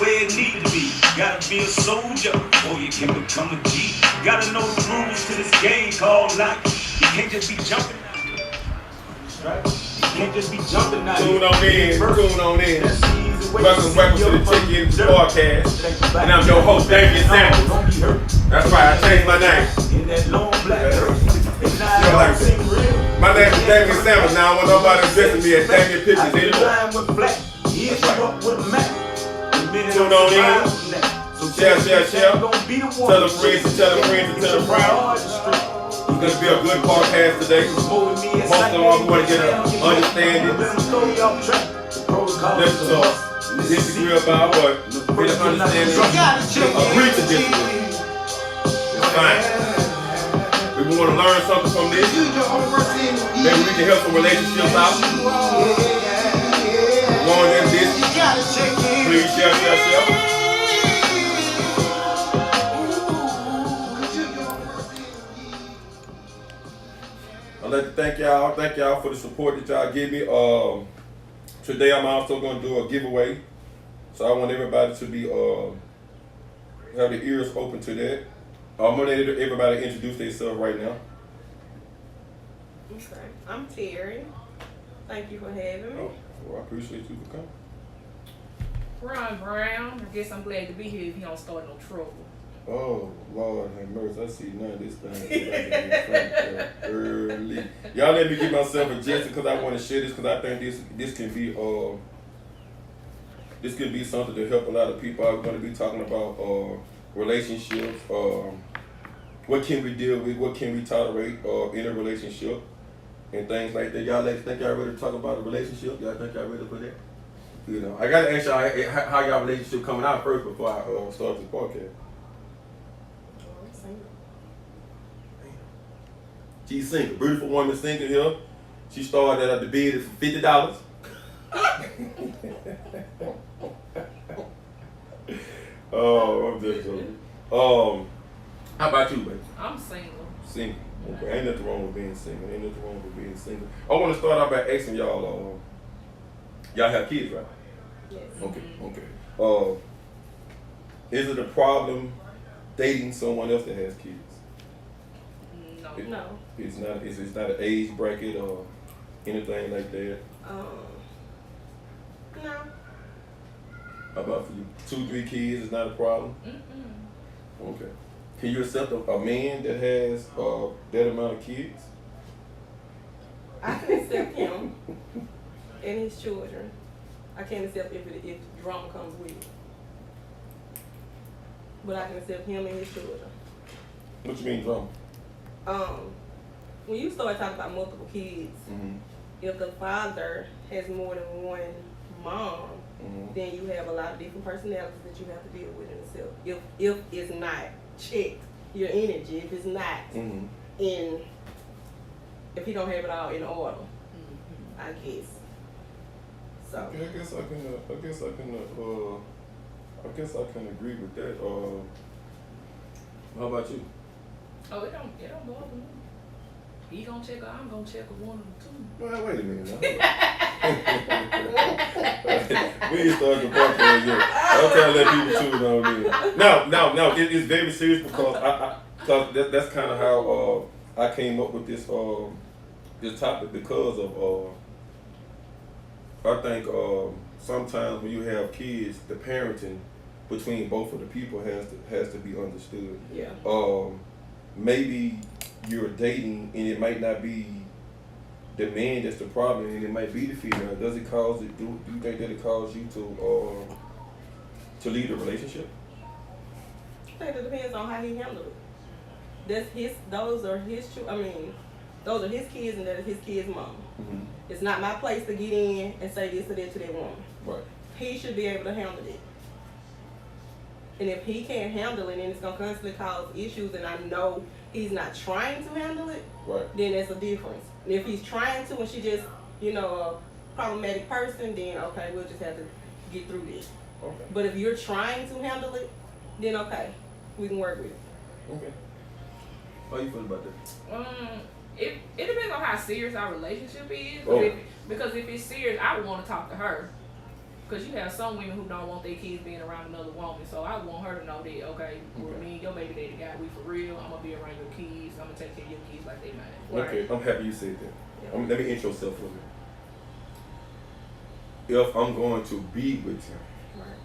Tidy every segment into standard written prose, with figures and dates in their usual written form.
where it needed to be. Gotta be a soldier, or you can become a G. Gotta know the rules to this game called life. You can't just be jumping out. Right? You can't just be jumping out. Tune on in. Welcome to the Check In Podcast. And I'm your host, Damian Samuels. That's right, I changed my name. In that long black My name is Damian Samuels. Now I want nobody addressing me as Damian Pictures anymore. Tune on in. Share. Tell a friend to tell a friend to tell a friend. It's going to be a good podcast today. Most of all, we want to get an understanding. Let's disagree about what? Get an understanding. Agree to disagree. It's fine. We want to learn something from this. Maybe we can help some relationships out. More than this. Please share. I'd like to thank y'all for the support that y'all give me. Today I'm also going to do a giveaway, so I want everybody to be have their ears open to that. I'm going to let everybody introduce themselves right now. Okay, I'm Terry. Thank you for having me. Well, I appreciate you for coming. Ron Brown. I guess I'm glad to be here if you don't start no trouble. Oh, Lord have mercy. I see none of this thing. Early. Y'all let me get myself adjusted because I want to share this because I think this can be something to help a lot of people. I'm going to be talking about relationships. What can we deal with? What can we tolerate in a relationship? And things like that. Y'all think y'all ready to talk about a relationship? Y'all think y'all ready for that? You know, I got to ask y'all how y'all relationship coming out first before I start this podcast. She's single. Beautiful woman single here. She started at the bid for $50. Oh, I'm just joking. How about you, baby? I'm single. Single. Okay. Ain't nothing wrong with being single. I want to start out by asking y'all. Y'all have kids, right? Yes. Okay. Is it a problem dating someone else that has kids? No. It's not an age bracket or anything like that. No. How about for you? 2-3 kids is not a problem? Okay. Can you accept a man that has that amount of kids? I can accept him and his children. I can't accept if drama comes with it. But I can accept him and his children. What you mean drama? When you start talking about multiple kids, if the father has more than one mom, then you have a lot of different personalities that you have to deal with in itself. If it's not checked, your energy, if it's not if he don't have it all in order, I guess. So Okay, I guess I can agree with that. How about you? Oh, it don't bother me. He gonna check her, I'm gonna check her, one of the two. Well, wait a minute now. We ain't started the podcast yet. I'm trying to let people tune on in. No, it's very serious because that's kind of how I came up with this topic because of I think sometimes when you have kids, the parenting between both of the people has to be understood. yeah. Maybe you're dating and it might not be the man that's the problem and it might be the female. Does it cause it? Do you think that it causes you to leave a relationship? I think it depends on how he handled it. Those are his kids and that is his kid's mom. It's not my place to get in and say this or that to that woman. Right. He should be able to handle it. And if he can't handle it and it's gonna constantly cause issues and I know he's not trying to handle it, Right. then that's a difference. And if he's trying to and she just, a problematic person, then okay, we'll just have to get through this. Okay. But if you're trying to handle it, then okay, we can work with it. Okay. How you feel about that? It depends on how serious our relationship is. Oh. Because if it's serious, I would want to talk to her. Because you have some women who don't want their kids being around another woman. So I want her to know that, okay, well, me and your baby daddy got we for real. I'm going to be around your kids. I'm going to take care of your kids like they mine. Okay, I'm happy you said that. Yeah. Let me intro yourself for me. If I'm going to be with him, Right.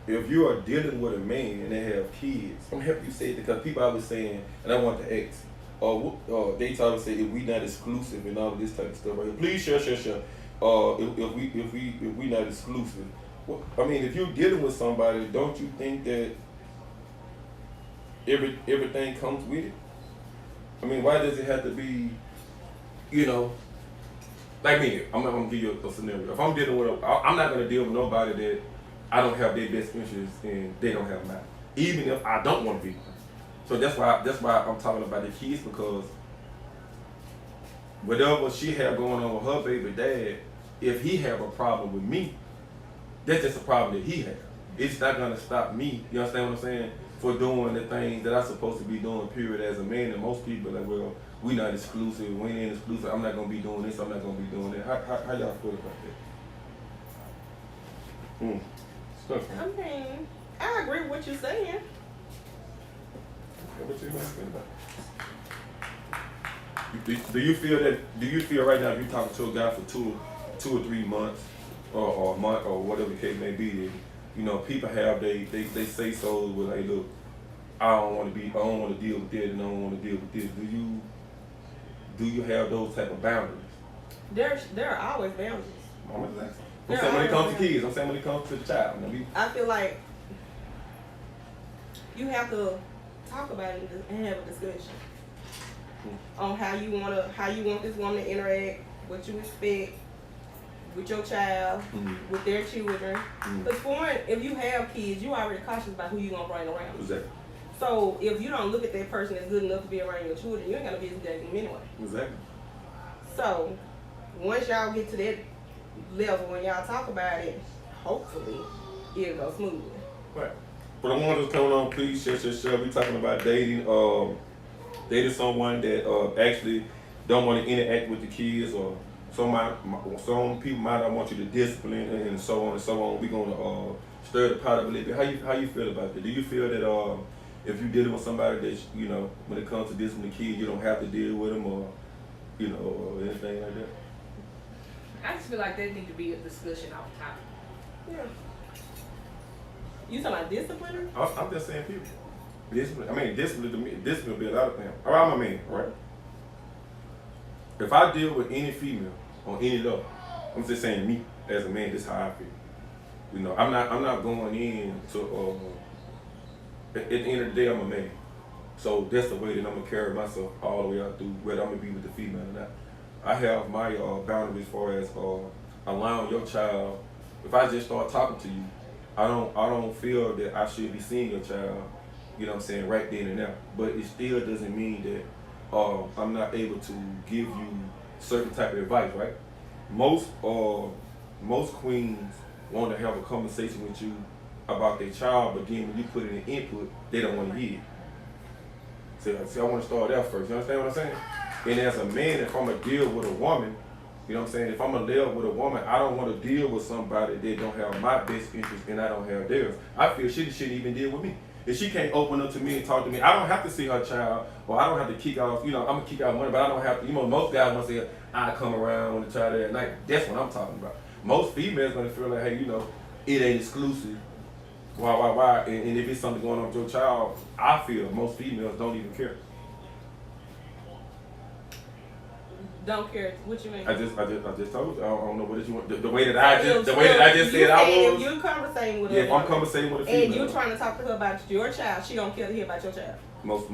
if you are dealing with a man and they have kids, I'm happy you said that because people always saying, and I want to ask, they always say if we not exclusive and all of this type of stuff right here. Please share. If we not exclusive, well, I mean, if you're dealing with somebody, don't you think that everything comes with it? I mean, why does it have to be, like me? I'm gonna give you a scenario. If I'm dealing with, I'm not gonna deal with nobody that I don't have their best interests and they don't have mine, even if I don't want to be. So that's why I'm talking about the kids, because whatever she have going on with her baby dad, if he have a problem with me, that's just a problem that he has. It's not gonna stop me, you understand what I'm saying, for doing the things that I'm supposed to be doing, period, as a man. And most people are like, well, we not exclusive, we ain't exclusive, I'm not gonna be doing this, I'm not gonna be doing that. How y'all feel about that? Stuff. I mean, I agree with what you're saying. What you feel about? Do you feel right now if you're talking to a guy for two or 3 months or a month or whatever the case may be, that, people have they say so with, like, look, I don't want to deal with that and I don't want to deal with this. Do you have those type of boundaries? There are always boundaries. I'm saying when it comes to kids, I'm saying when it comes to the child. I feel like you have to talk about it and have a discussion on how you want this woman to interact, what you expect with your child, with their children. Because for one, if you have kids, you already cautious about who you gonna bring around. Exactly. So if you don't look at that person as good enough to be around your children, you ain't got no business dating them anyway. Exactly. So once y'all get to that level when y'all talk about it, hopefully it'll go smoothly. Right. For the ones that's coming on, please share. We talking about dating. Dating someone that actually don't want to interact with the kids, or some people might not want you to discipline, and so on and so on. We're gonna stir the pot up a little bit. How you feel about that? Do you feel that if you're dealing with somebody that when it comes to disciplining the kids, you don't have to deal with them, or or anything like that? I just feel like there need to be a discussion off the topic. Yeah. You talking about discipline? I'm just saying, people. Discipline. I mean, discipline be a lot of things. I'm a man, right? If I deal with any female on any level, I'm just saying, me as a man, this is how I feel. I'm not going in to. At the end of the day, I'm a man, so that's the way that I'm gonna carry myself all the way out through whether I'm gonna be with the female or not. I have my boundaries as far as allowing your child. If I just start talking to you, I don't feel that I should be seeing your child, right then and there. But it still doesn't mean that I'm not able to give you certain type of advice, right? Most queens want to have a conversation with you about their child, but then when you put in an input, they don't want to hear it. See, I want to start there first. You understand what I'm saying? And as a man, if I'm going to deal with a woman, if I'm going to deal with a woman, I don't want to deal with somebody that don't have my best interest and I don't have theirs. I feel she shouldn't even deal with me. If she can't open up to me and talk to me, I don't have to see her child, or I don't have to kick off, I'm going to kick out money, but I don't have to, most guys want to say, I come around when the child at night. That's what I'm talking about. Most females going to feel like, hey, it ain't exclusive. Why? And if it's something going on with your child, I feel most females don't even care. Don't care. What you mean? I just told you. I don't know what you want. The way that I just said I was. If you're conversating with if I'm conversating with a female, and you're trying to talk to her about your child, she don't care to hear about your child. Most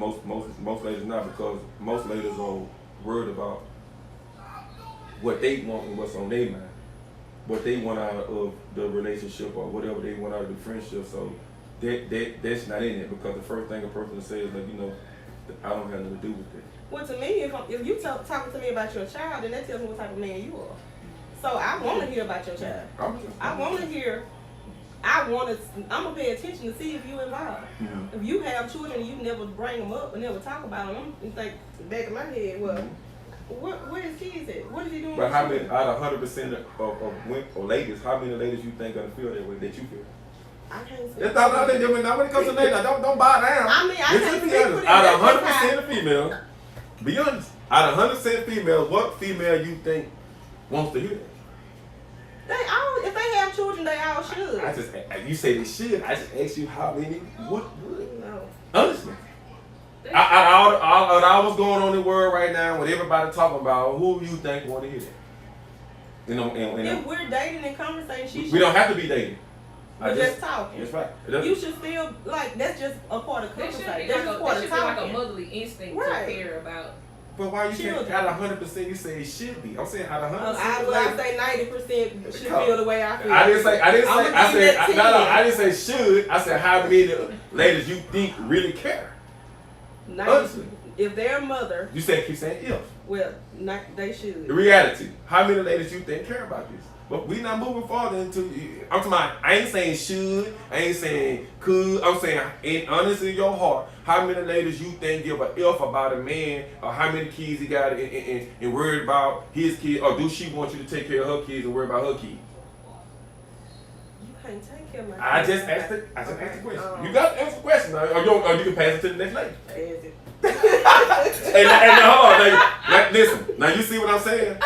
ladies not, because most ladies are worried about what they want and what's on their mind, what they want out of the relationship or whatever they want out of the friendship. So that's not in it, because the first thing a person will say is like, I don't have nothing to do with that. Well, to me, if you talking to me about your child, then that tells me what type of man you are. So I want to hear about your child. I'm gonna pay attention to see if you involved. If you have children and you never bring them up and never talk about them, I'm think back in my head, well, Where his kids at? What is he doing? But how many out of 100% of women or ladies? How many ladies you think gonna feel that way that you feel? I can't say. It's not nothing different now when it comes to ladies. Don't buy down. I mean, I Let's can't be speak honest. for them. Out of That's 100% of females, be honest. Out of 100% females, what female you think wants to hear that? If they have children, they all should. I just, you say they should. I just asked you how many would. No. Honestly. All what's going on in the world right now, with everybody talking about, who you think want to hear that? You know, If we're dating and conversating, she should. we don't have to be dating. We're just talking. That's right. You should feel like that's just a part of There should conversation. be That's just part of like a talking. motherly instinct Right. to care about. But why you can't, Children. out of 100% you say it should be? I'm saying out of 100%. I say 90% should feel the way I feel. I didn't say, I'ma give that 10. I didn't say should. I said how many ladies you think really care. 90, if they're a mother, You said keep saying if. well, they The should. reality, how many ladies you think care about this? But we not moving farther into. I'm talking about. I ain't saying should. I ain't saying could. I'm saying in honest in your heart, how many ladies you think give a if about a man, or how many kids he got, and worried about his kid, or do she want you to take care of her kids and worry about her kids? You can't take care of my I kids. just asked the question. Um, You got to answer the question, or you can pass it to the next lady. Is it? And now, hold on, now, listen. Now you see what I'm saying?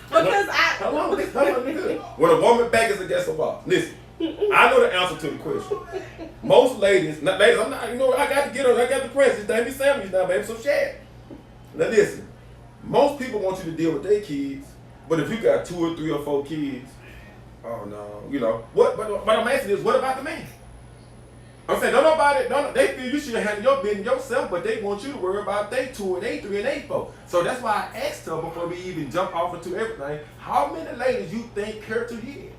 Because Hold on, nigga. When a woman back is against the wall, listen. I know the answer to the question. Most ladies, I'm not. You know, I got to get on. I got the press. It's Damien Samuels now, baby. So shit. Now listen. Most people want you to deal with their kids, but if you got 2 or 3 or 4 kids, oh no, you know what? But I'm asking is, what about the man? I'm saying, they feel you should handle your business yourself, but they want you to worry about they 2 and they 3 and they 4. So that's why I asked her before we even jump off into everything, how many ladies you think care to hear?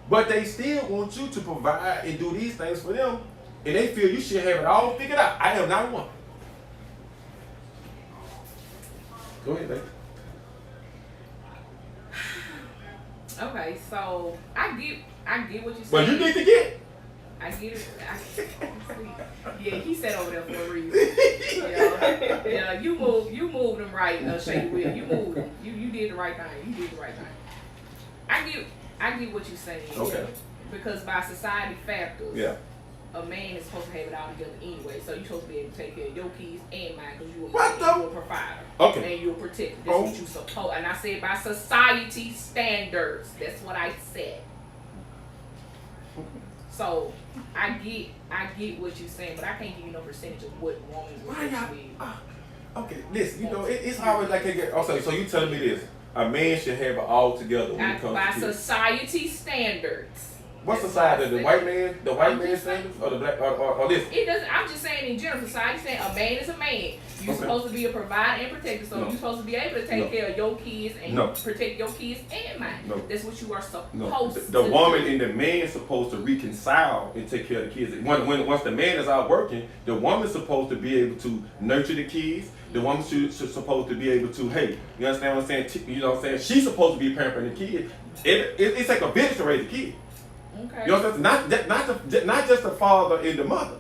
But they still want you to provide and do these things for them, and they feel you should have it all figured out. I am not one. Go ahead, baby. Okay, so I get what you're saying. But you need to get. I get it. Yeah, he sat over there for a reason. Yeah, you moved him right, Shady Will. You moved him. You did the right thing. You did the right thing. I get what you're saying. Okay. Because by society factors, Yeah. a man is supposed to have it all together anyway. So you're supposed to be able to take care of your kids and mine because you're What the- a provider. Okay. And you're a protector. That's what you supposed. And I said by society standards. That's what I said. So I get what you're saying, but I can't give you no percentage of what woman would Why y'all? actually. Okay, listen. You know, it's always like they get. Okay, so you telling me this? A man should have it all together when it comes By to kids. society standards. What That's society? what I The said. white man? The white I'm man just saying. standards, or the black, or this? It doesn't. I'm just saying in general, society saying a man is a man. You're Okay. supposed to be a provider and protector, so No. you're supposed to be able to take No. care of your kids and No. protect your kids and mine. No. That's what you are supposed No, to the woman do. and the man supposed to reconcile and take care of the kids. Once the man is out working, the woman's supposed to be able to nurture the kids. The woman should supposed to be able to, hey, you understand what I'm saying? You know what I'm saying? She's supposed to be pampering the kid. It's like a village to raise a kid. Okay. You know what I'm saying? Not just the father and the mother.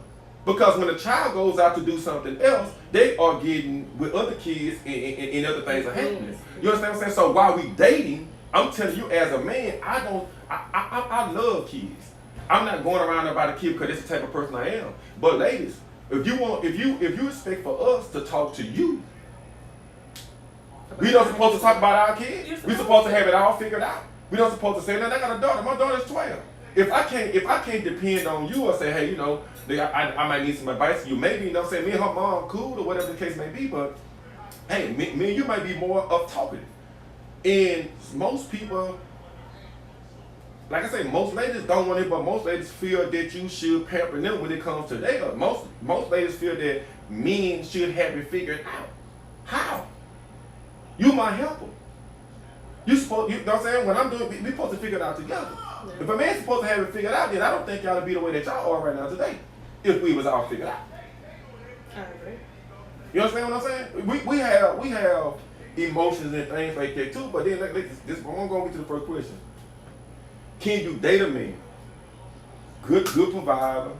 Because when a child goes out to do something else, they are getting with other kids and other things are happening. You understand what I'm saying? So while we dating, I'm telling you as a man, I love kids. I'm not going around about a kid because that's the type of person I am. But ladies, if you expect for us to talk to you, we don't supposed to talk about our kids. We supposed to have it all figured out. We don't supposed to say, "No, I got a daughter. My daughter's 12." If I can't depend on you or say, "Hey, you know, I might need some advice from you," maybe, you know, say me and her mom cool or whatever the case may be, but hey, me and you might be more of talkative. And most people, like I say, most ladies don't want it, but most ladies feel that you should pamper them when it comes to their. Most ladies feel that men should have it figured out. How? You might help them. You know what I'm saying? When I'm doing, we supposed to figure it out together. If a man's supposed to have it figured out, then I don't think y'all would be the way that y'all are right now today. If we was all figured out. I agree. You understand what I'm saying? We have emotions and things like that too, but then I'm gonna go to the first question. Can you date a man? Good provider,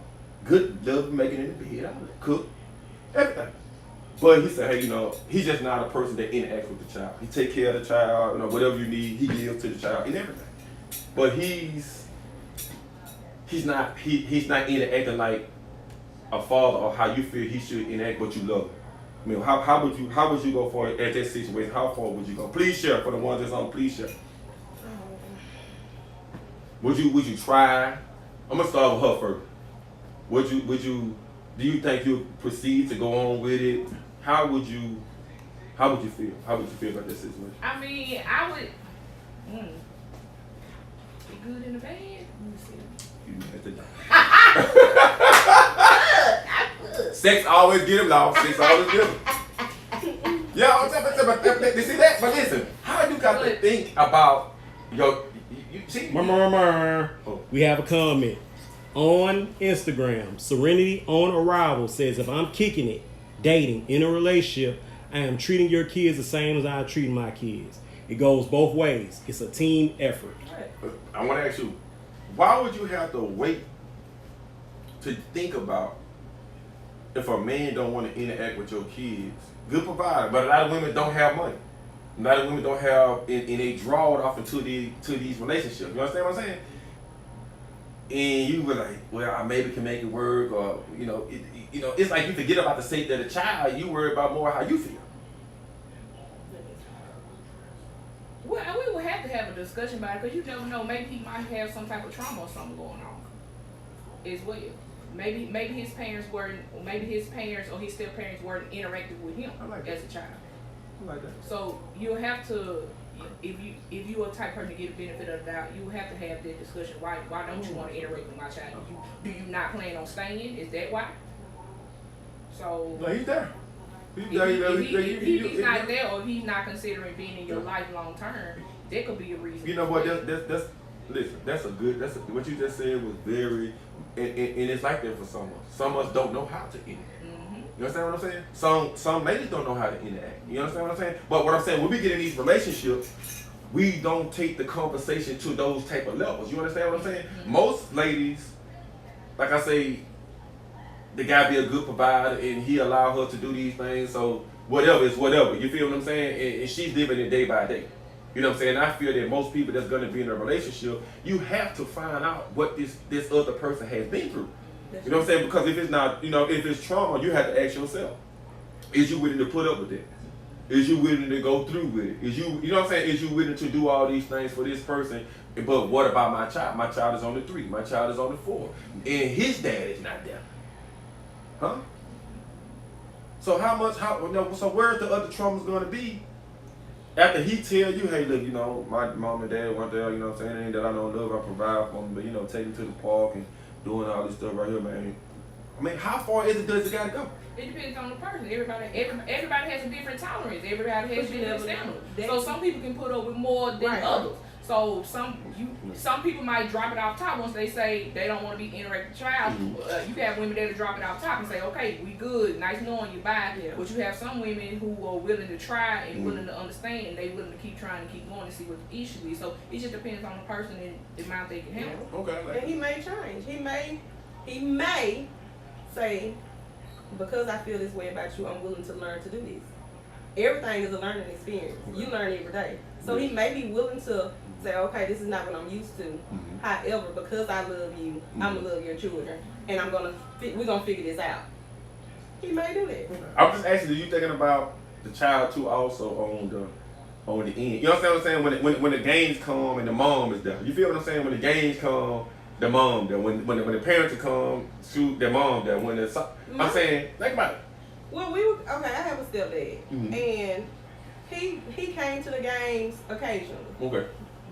good love making in the bed, cook, everything. But he said, hey, you know, he's just not a person that interacts with the child. He take care of the child, you know, whatever you need, he gives to the child and everything. But he's not interacting like a father or how you feel he should interact, but you love him. I mean, how would you go for it at that situation? How far would you go? Please share for the ones that's on. Please share. Would you try? I'm gonna start with her first. Do you think you'll proceed to go on with it? How would you feel? How would you feel about this situation? I mean, I would. Be good in the bed. Let me see. You Sex always get him lost. Sex always get him. Yeah, I'm talking. You see that? But listen, how you got to think about your? You see? We have a comment on Instagram. Serenity on Arrival says, if I'm kicking it, dating, in a relationship, I am treating your kids the same as I treat my kids. It goes both ways. It's a team effort. I want to ask you, why would you have to wait to think about if a man don't want to interact with your kids? Good provider, but a lot of women don't have money. A lot of women don't have, and they draw it off into these relationships. You understand what I'm saying? And you were like, well, I maybe can make it work, or it's like you forget about the safety of the child. You worry about more how you feel. Well, we would have to have a discussion about it because you never know. Maybe he might have some type of trauma or something going on as well. Maybe his parents weren't, or maybe his parents or his step parents weren't interactive with him as a child. I like that. So you'll have to, if you are the type of person to get the benefit of the doubt, you will have to have that discussion. Why don't you want to interact with my child? Do you not plan on staying? Is that why? So No, he's there. if he's not there, or if he's not considering being in your life long term, that could be a reason. You know what? That's listen. What you just said was very, and it's like that for some of us. Some of us don't know how to interact. You understand what I'm saying? Some ladies don't know how to interact. You understand what I'm saying? But what I'm saying, when we get in these relationships, we don't take the conversation to those type of levels. You understand what I'm saying? Most ladies, like I say, the guy be a good provider and he allow her to do these things. So whatever is whatever. You feel what I'm saying? And she's living it day by day. You know what I'm saying? I feel that most people that's going to be in a relationship, you have to find out what this other person has been through. You know what I'm saying? Because if it's not, if it's trauma, you have to ask yourself, is you willing to put up with it? Is you willing to go through with it? Is you know what I'm saying? Is you willing to do all these things for this person? But what about my child? My child is on the 3. My child is on the 4. And his dad is not there. Huh? So so where's the other traumas going to be? After he tell you, hey, look, my mom and dad weren't there, you know what I'm saying? Ain't that I don't love, I provide for them, but, take them to the park and doing all this stuff right here, man. I mean, how far does it got to go? It depends on the person. Everybody has a different tolerance. Everybody has different standards. So some people can put up with more than others. So some people might drop it off top once they say they don't want to be interacting with the child. You have women that'll drop it off top and say, okay, we good, nice knowing you, bye. Yeah. But you have some women who are willing to try and willing to understand, and they willing to keep trying to keep going and see what the issue is. So it just depends on the person and the amount they can handle. Okay. And he may change. He may say, because I feel this way about you, I'm willing to learn to do this. Everything is a learning experience. You learn every day. So he may be willing to say, okay, this is not what I'm used to. However, because I love you, I'm gonna love your children, and we're gonna figure this out. He may do that. I'm just asking, are you thinking about the child too, also on the end? You know what I'm saying? When the games come and the mom is there, you feel what I'm saying? When the games come, the mom there. When the parents come, shoot their mom there. I'm saying, think about it. Well, I have a stepdad, and he came to the games occasionally. Okay.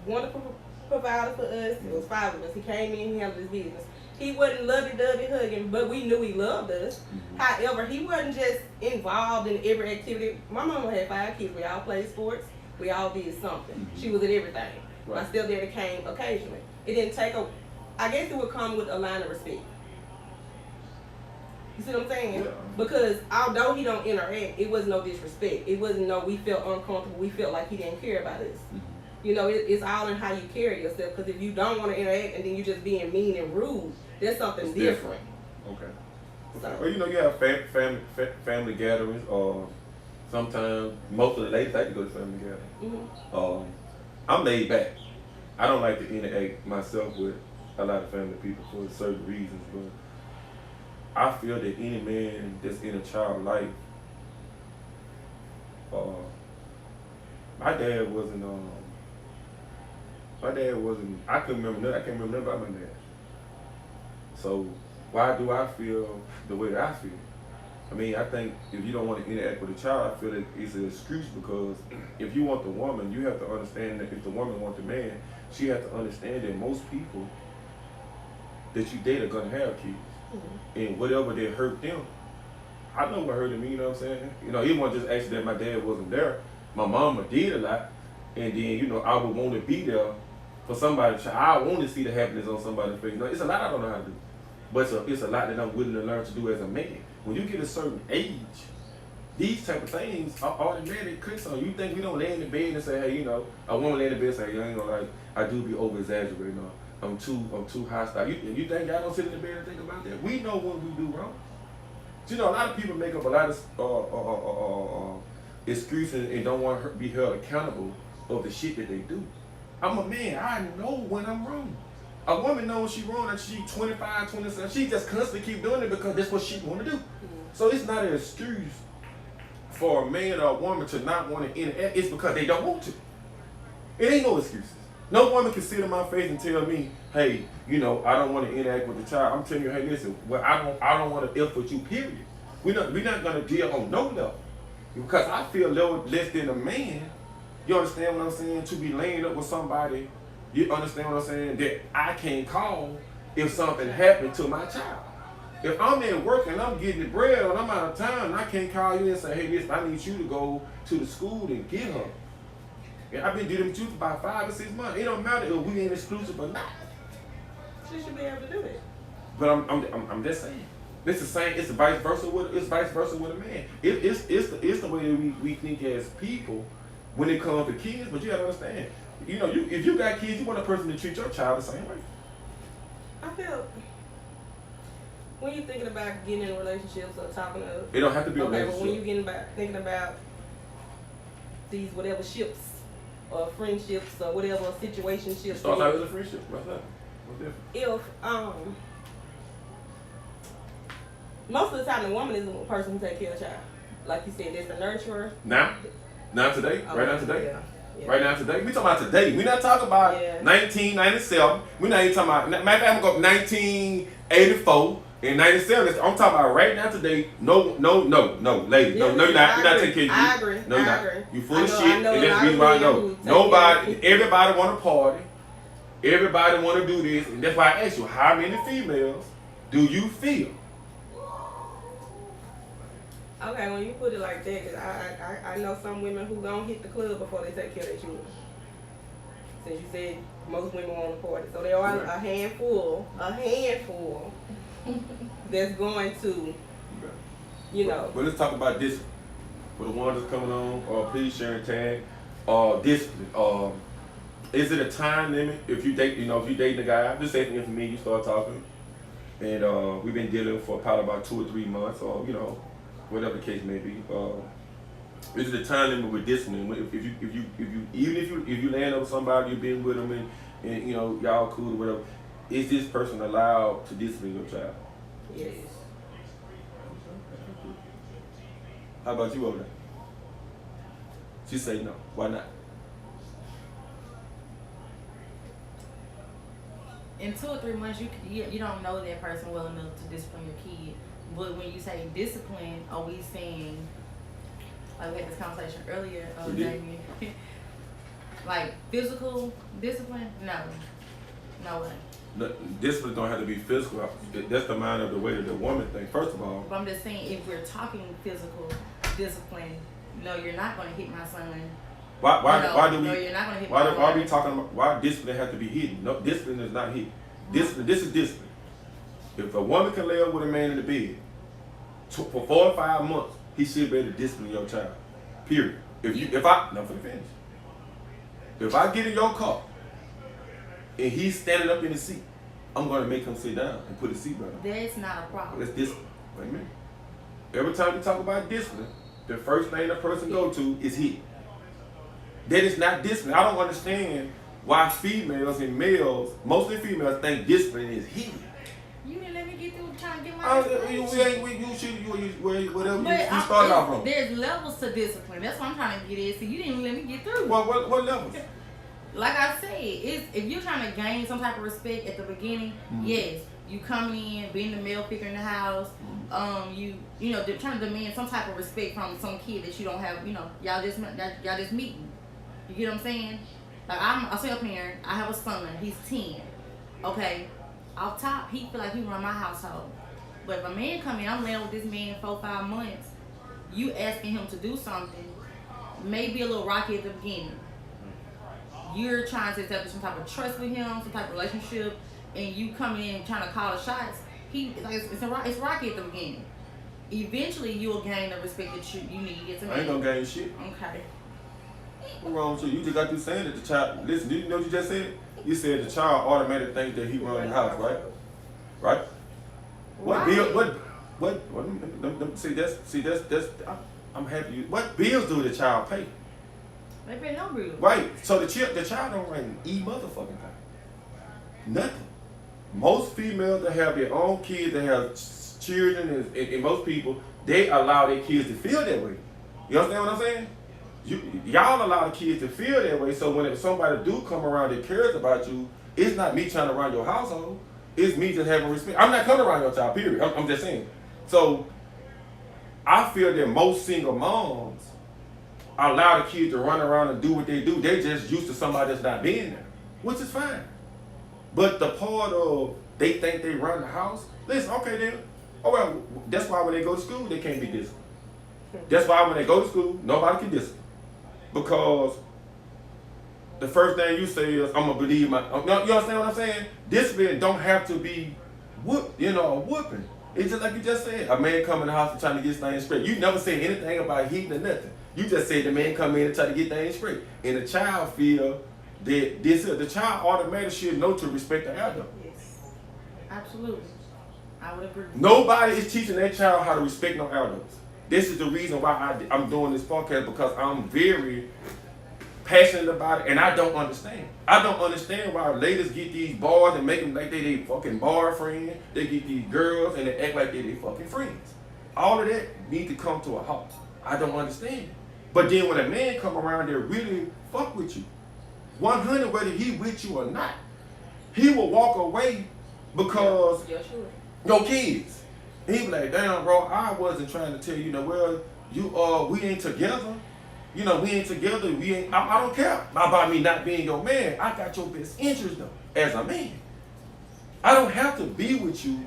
Wonderful provider for us. It was 5 of us. He came in, he handled his business. He wasn't lovey-dovey hugging, but we knew he loved us. However, he wasn't just involved in every activity. My mama had 5 kids. We all played sports. We all did something. She was at everything. My stepdad came occasionally. It didn't take I guess it would come with a line of respect. You see what I'm saying? Yeah. Because although he don't interact, it was no disrespect. It wasn't we felt uncomfortable. We felt like he didn't care about us. It's all in how you carry yourself. Because if you don't want to interact and then you just being mean and rude, that's something different. Okay. So, Well, you know, you have family gatherings, or sometimes most of the ladies like to go to family gatherings. mhm. I'm laid back. I don't like to interact myself with a lot of family people for certain reasons, but I feel that any man that's in a child's life, my dad wasn't. I couldn't remember nothing. I can't remember nothing about my dad. So why do I feel the way that I feel? I mean, I think if you don't want to interact with a child, I feel that it's an excuse, because if you want the woman, you have to understand that if the woman wants the man, she has to understand that most people that you date are gonna have kids, and whatever that hurt them, I know what hurt me. You know what I'm saying? You know, it wasn't just actually that my dad wasn't there. My mama did a lot, and then you know I would want to be there for somebody's child. I want to see the happiness on somebody's face. You know, it's a lot I don't know how to do, but it's a lot that I'm willing to learn to do as a man. When you get a certain age, these type of things are automatic clicks on you. You think we don't lay in the bed and say, hey, you know, I won't lay in the bed and say, you ain't gonna like, I do be over exaggerating, or I'm too hostile. You think I don't sit in the bed and think about that? We know when we do wrong. You know, a lot of people make up a lot of excuses and don't want to be held accountable of the shit that they do. I'm a man. I know when I'm wrong. A woman knows she wrong and she 25, 27. She just constantly keep doing it because that's what she want to do. So it's not an excuse for a man or a woman to not want to interact. It's because they don't want to. It ain't no excuses. No woman can sit in my face and tell me, hey, you know, I don't want to interact with the child. I'm telling you, hey, listen, well, I don't want to F with you, period. We're not gonna deal on no level. Because I feel less than a man, you understand what I'm saying, to be laying up with somebody, you understand what I'm saying, that I can't call if something happened to my child. If I'm at work and I'm getting the bread and I'm out of town, I can't call you and say, hey, listen, I need you to go to the school and get her. And I've been dealing with you for about 5 or 6 months. It don't matter if we ain't exclusive or not. She should be able to do that. But I'm just saying. It's the same. It's vice versa with a man. It's the way that we think as people when it comes to kids. But you gotta understand. You know, if you got kids, you want a person to treat your child the same way. I feel when you're thinking about getting in relationships or talking to, It don't have to be a okay, but relationship. when you're thinking about these whatever ships or friendships or whatever situationships, Starts out as a friendship. What's that? What's different? if most of the time the woman is the person who takes care of the child, like you said, there's the nurturer. Now today, right now today. Yeah. Yeah. Right now today, we talking about today. We not talking about 1997. We not even talking about. Matter of fact, I'm gonna go 1984 and 97. I'm talking about right now today. No, lady. No, you're not. You're not taking care of you. I agree. No, you're not. agree. You full I of know- shit. I know And a that's lot the reason of why I men know. who take Nobody. care of Everybody want to party. Everybody want to do this, and that's why I asked you, how many females do you feel? Okay, when you put it like that, cause I know some women who don't hit the club before they take care of their children. Since you said most women want to party, so there are a handful that's going to, you know. But let's talk about this. For the ones that's coming on, please share and tag. Discipline. Is it a time limit if you date? You know, if you dating a guy, I'm just saying for me, you start talking, and we've been dealing for probably about 2 or 3 months, or you know, whatever the case may be. Is it a time limit with discipline? If you land up with somebody, you've been with them, and you know y'all cool or whatever, is this person allowed to discipline your child? Yes. How about you over there? She say no. Why not? In 2 or 3 months, you don't know that person well enough to discipline your kid. But when you say discipline, are we saying, like we had this conversation earlier, Damien, like physical discipline? No way. No, discipline don't have to be physical. That's the mind of the way that the woman thinks. First of all, But I'm just saying, if we're talking physical discipline, no, you're not going to hit my son. why do we? No, you're not going to hit my son. Why are we talking about why discipline have to be hidden? No, discipline is not hidden. Discipline. This is discipline. If a woman can lay up with a man in the bed for 4 or 5 months, he should be able to discipline your child. Period. If I get in your car and he's standing up in the seat, I'm gonna make him sit down and put his seatbelt on. That's not a problem. That's discipline. Wait a minute. Every time we talk about discipline, the first thing the person go to is hit. That is not discipline. I don't understand why females and males, mostly females, think discipline is hit. You didn't let me get through trying to get my Whatever you started off from. There's levels to discipline. That's what I'm trying to get at. So you didn't let me get through. What levels? Like I said, if you're trying to gain some type of respect at the beginning, yes, you coming in, being the male figure in the house, you know, trying to demand some type of respect from some kid that you don't have, you know, y'all just meeting. You get what I'm saying? Like I'm a single parent, I have a son, he's 10. Okay, off top, he feel like he run my household. But if a man come in, I'm laying with this man 4-5 months, you asking him to do something, may be a little rocky at the beginning. You're trying to establish some type of trust with him, some type of relationship, and you coming in trying to call the shots. It's rocky at the beginning. Eventually, you will gain the respect that you need. I ain't gonna gain shit. Okay. What's wrong with you? You just got through saying that the child. Listen, do you know what you just said? You said the child automatically thinks that he runs the house, right? Right. What bill? What? See that's. I'm happy. What bills do the child pay? They pay no bills. Right. So the child don't run motherfucking thing. Nothing. Most females that have their own kids, that have children, and most people, they allow their kids to feel that way. You understand what I'm saying? Y'all allow the kids to feel that way, so when somebody do come around that cares about you, it's not me trying to run your household. It's me just having respect. I'm not coming around your child, period. I'm just saying. So I feel that most single moms allow the kids to run around and do what they do. They're just used to somebody that's not being there, which is fine. But the part of they think they run the house, listen, okay then. Oh well, that's why when they go to school, they can't be disciplined. That's why when they go to school, nobody can discipline. Because the first thing you say is, I'm gonna believe my. You understand what I'm saying? Discipline don't have to be a whooping. It's just like you just said. A man come in the house and trying to get things straight. You never say anything about heat or nothing. You just said the man come in and try to get things straight. And the child feel that the child automatically should know to respect the adult. Yes. Absolutely. I would agree. Nobody is teaching their child how to respect no adults. This is the reason why I'm doing this podcast, because I'm very passionate about it, and I don't understand. I don't understand why ladies get these bars and make them like they fucking boyfriend. They get these girls and they act like they fucking friends. All of that need to come to a halt. I don't understand. But then when a man come around there really fuck with you, 100 whether he with you or not, he will walk away because your kids. He be like, damn, bro, I wasn't trying to tell you, we ain't together. We ain't together. I don't care about me not being your man. I got your best interest though, as a man. I don't have to be with you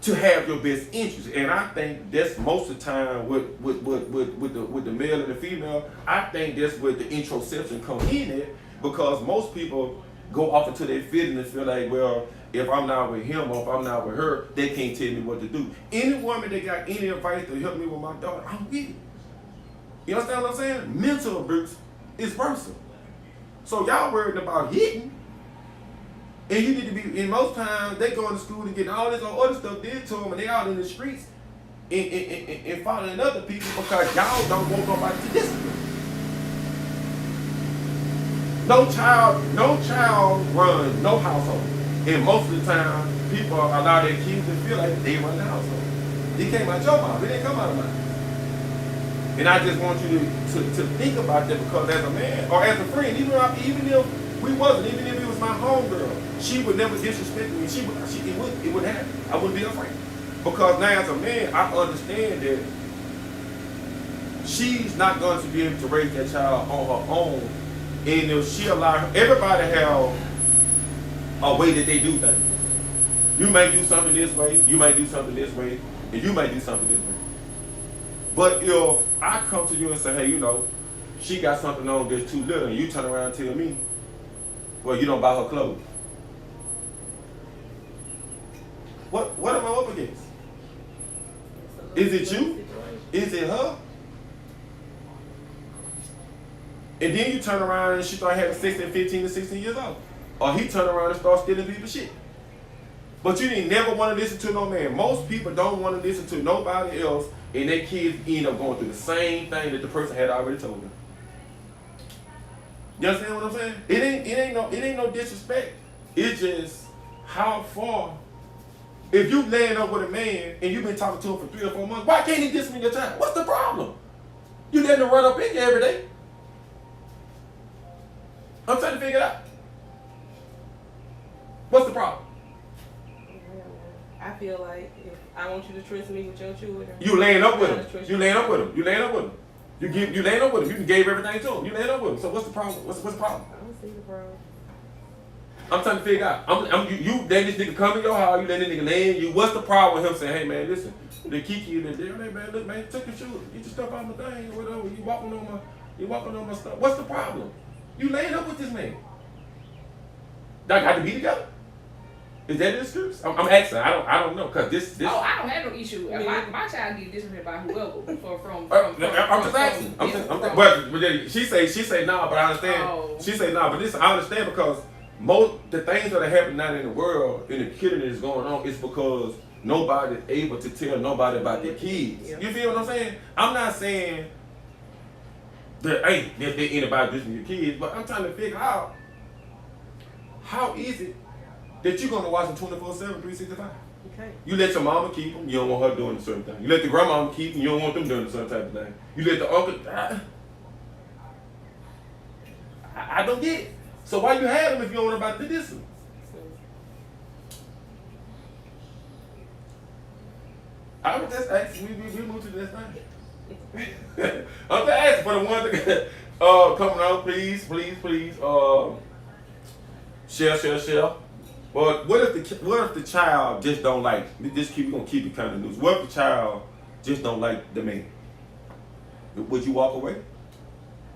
to have your best interest. And I think that's most of the time with the male and the female. I think that's where the introception come in at, because most people go off into their feelings and feel like, well, if I'm not with him or if I'm not with her, they can't tell me what to do. Any woman that got any advice to help me with my daughter, I'm with it. You understand what I'm saying? Mental abuse is worse. So y'all worried about hitting, and you need to be, and most times they going to school and getting all this other stuff did to them, and they out in the streets and following other people because y'all don't want nobody to discipline. No child runs no household. And most of the time, people allow their kids to feel like they run the household. It came out your mouth. It didn't come out of mine. And I just want you to think about that, because as a man or as a friend, even if we wasn't, even if it was my homegirl, she would never disrespect me. It wouldn't happen. I wouldn't be afraid. Because now as a man, I understand that she's not going to be able to raise that child on her own. And if she allow everybody have a way that they do things. You may do something this way, you may do something this way, and you may do something this way. But if I come to you and say, hey, she got something on that's too little, and you turn around and tell me, well, you don't buy her clothes. What am I up against? Is it you? Is it her? And then you turn around and she start having 15 to 16 years old. Or he turn around and start stealing people's shit. But you didn't never want to listen to no man. Most people don't want to listen to nobody else, and their kids end up going through the same thing that the person had already told them. You understand what I'm saying? It ain't no disrespect. It's just how far. If you laying up with a man and you've been talking to him for 3 or 4 months, why can't he discipline your child? What's the problem? You letting him run up in you every day. I'm trying to figure it out. What's the problem? I feel like if I want you to trust me with your children, You laying up with I gotta him. trust You laying up with him. You laying up with him. You laying up with him. You gave everything to him. You laying up with him. So what's the problem? What's the problem? I don't see the problem. I'm trying to figure out. You let this nigga come in your house. You let this nigga lay in you. What's the problem with him saying, hey man, listen, the Kiki in there, hey man, look man, take your shoes, get your stuff out of my thing or whatever. You walking on my stuff. What's the problem? You laying up with this man. That got to be together. Is that the excuse? I'm asking. I don't know because this. Oh, I don't have no issue. My child get disciplined by whoever from I'm just asking. But she say nah, but I understand. Oh. She say nah, but listen, I understand because most the things that are happening now in the world, in the killing that is going on, is because nobody's able to tell nobody about their kids. Yeah. You feel what I'm saying? I'm not saying that ain't anybody listening to your kids, but I'm trying to figure out how is it that you're gonna watch them 24/7, 365. Okay. You let your mama keep them, you don't want her doing a certain thing. You let the grandmama keep them, you don't want them doing a certain type of thing. You let the uncle, I don't get it. So why you have them if you don't want about to do this? I was just asking, we move to the next thing. I'm just asking for the ones that coming out, please, share. But what if the child just don't like? We're gonna keep it kind of loose. What if the child just don't like the man? Would you walk away?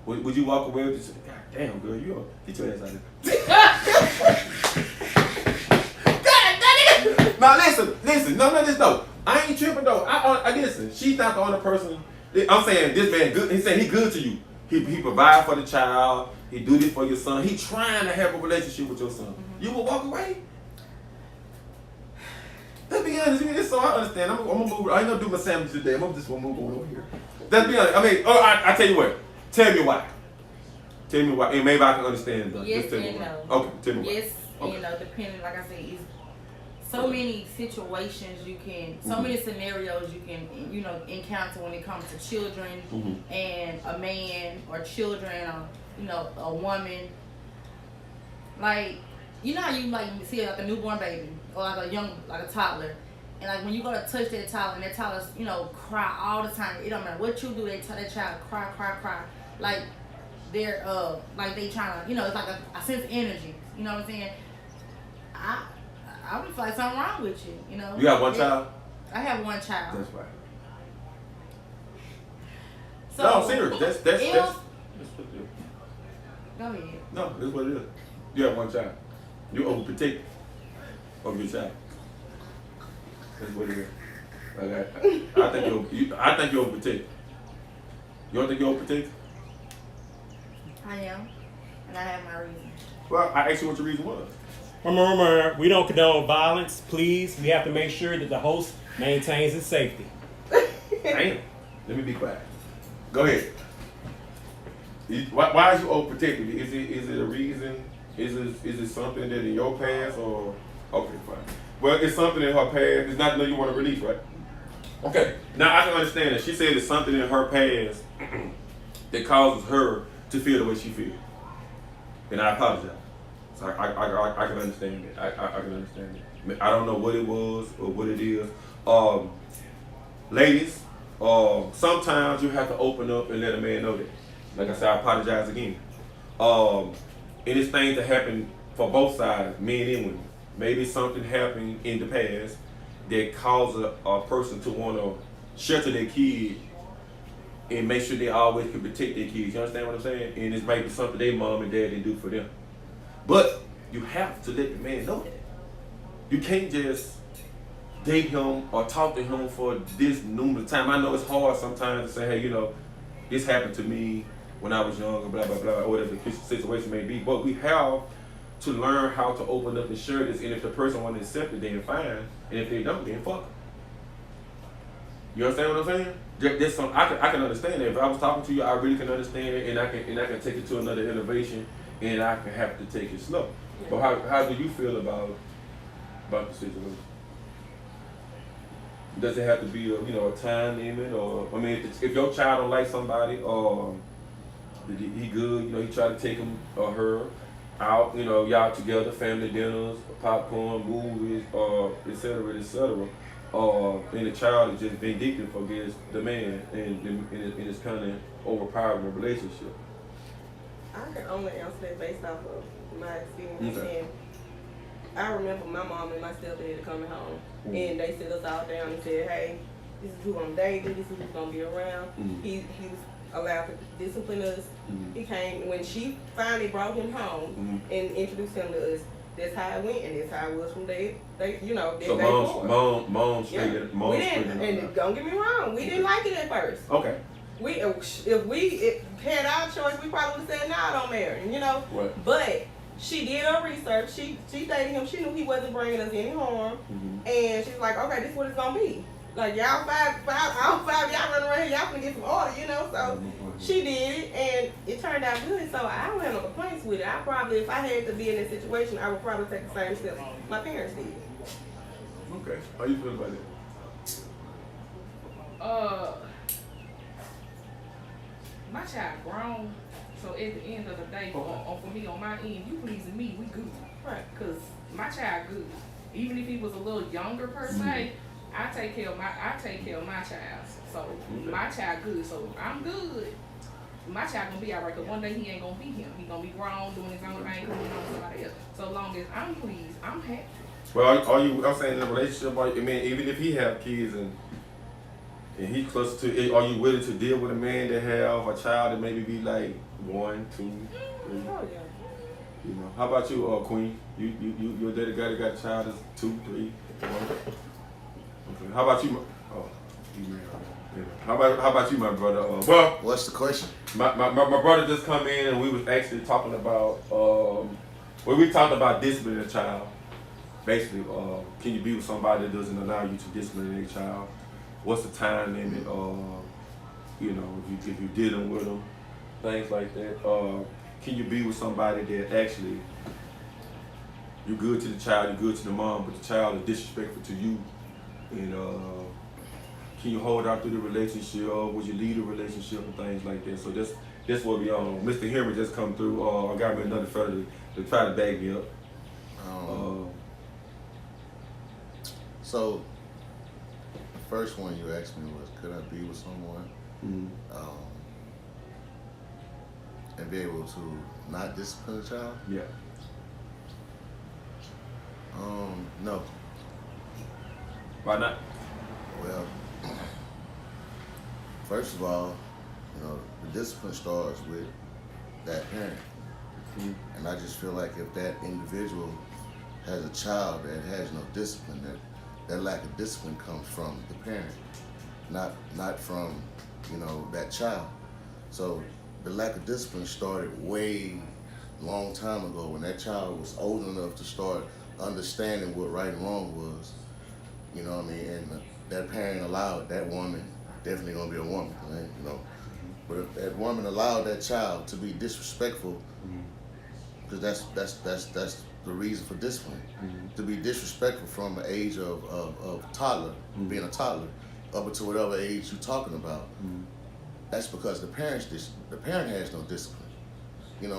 Would you walk away with this? God damn, girl, get your ass out of here. God, now listen. No. I ain't tripping though. I listen. She's not the only person. I'm saying this man good. He saying he good to you. He provide for the child. He do this for your son. He trying to have a relationship with your son. You will walk away? Let's be honest. It's so I understand. I'm gonna move. I ain't gonna do my sandwich today. I'm just gonna move over here. Let's be honest. I mean, I tell you what. Tell me why. And maybe I can understand. Yes tell me and why. no. Okay, tell me why. Yes, Okay. depending, like I said, it's so many situations so many scenarios you can, encounter when it comes to children and a man or children or, a woman. Like, how you see like a newborn baby or like a toddler. And like when you go to touch that toddler and that toddler's, cry all the time. It don't matter what you do, that child cry. Like they're like they trying to, it's like a sense of energy. You know what I'm saying? I would feel like something wrong with you, You got one child? I have one child. That's right. So, no, I'm serious. That's what it is. Go ahead. No, that's what it is. You have one child. You overprotect of your child. That's what it is. I think you overprotect. You don't think you overprotect? I am, and I have my reason. Well, I asked you what your reason was. Remember, we don't condone violence. Please, we have to make sure that the host maintains his safety. Damn. Let me be quiet. Go ahead. Why is you overprotective? Is it a reason? Is it something that in your past or okay, fine. Well, it's something in her past. It's not that you want to release, right? Okay. Now I can understand that. She said it's something in her past that causes her to feel the way she feels. And I apologize. So I can understand it. I can understand it. I don't know what it was or what it is. Ladies, sometimes you have to open up and let a man know that. Like I said, I apologize again. And it's things that happen for both sides, men and women. Maybe something happened in the past that caused a person to want to shelter their kid and make sure they always can protect their kids. You understand what I'm saying? And it's maybe something their mom and dad didn't do for them. But you have to let the man know that. You can't just date him or talk to him for this numerous time. I know it's hard sometimes to say, hey, this happened to me when I was young, blah, blah, blah, or whatever the situation may be. But we have to learn how to open up and share this. And if the person want to accept it, then fine. And if they don't, then fuck 'em. You understand what I'm saying? There's some I can understand it. If I was talking to you, I really can understand it, and I can take it to another innovation, and I can have to take it slow. Yeah. But how do you feel about the situation? Does it have to be a time limit, or I mean, if your child don't like somebody, or he good, he try to take him or her out, y'all together, family dinners, popcorn, movies, et cetera, and the child is just vindictive against the man, and it's kind of overpowering the relationship. I can only answer that based off of my experience. Okay. And I remember my mom and my stepdad coming home, and they sit us all down and said, "Hey, this is who I'm dating. This is who's gonna be around." He was allowed to discipline us. He came when she finally brought him home and introduced him to us. That's how it went, and that's how it was from day. So mom straightened. We didn't, and don't get me wrong, we didn't like it at first. Okay. If we had our choice, we probably would have said, "Nah, don't marry him," Right. But she did her research. She dated him. She knew he wasn't bringing us any harm, and she's like, "Okay, this is what it's gonna be. Like y'all five, y'all run around here, y'all gonna get some order, So she did it, and it turned out good. So I don't have no complaints with it. I probably, if I had to be in this situation, I would probably take the same steps my parents did. Okay. How you feel about that? My child grown, so at the end of the day, for me on my end, you pleasing me, we good. Right. Cause my child good. Even if he was a little younger per se, I take care of my child. So my child good. So I'm good. My child gonna be alright. Cause one day he ain't gonna be him. He gonna be grown, doing his own thing, doing on somebody else. So long as I'm pleased, I'm happy. Well, I'm saying in a relationship, I mean, even if he have kids and he close to, are you willing to deal with a man that have a child that maybe be like 1, 2, 3? Oh yeah. How about you, Queen? You're a guy that got a child that's 2, 3, 4. Okay. How about you? You married. Yeah. How about you, my brother? Well, What's the question? my brother just come in and we was actually talking about we talked about disciplining a child. Basically, can you be with somebody that doesn't allow you to discipline a child? What's the time limit? If you're dealing with them, things like that. Can you be with somebody that actually you're good to the child, you're good to the mom, but the child is disrespectful to you? And can you hold out through the relationship? Would you lead a relationship and things like that? So that's what we on. Mr. Henry just come through. I got me another fella to try to back me up. So the first one you asked me was, could I be with someone and be able to not discipline a child? Yeah. No. Why not? Well, first of all, the discipline starts with that parent. And I just feel like if that individual has a child that has no discipline, that lack of discipline comes from the parent, not from, that child. So the lack of discipline started way long time ago when that child was old enough to start understanding what right and wrong was. And that parent allowed that woman, definitely gonna be a woman, right? But if that woman allowed that child to be disrespectful, because that's the reason for discipline, to be disrespectful from the age of toddler, being a toddler, up until whatever age you're talking about. That's because the parent has no discipline.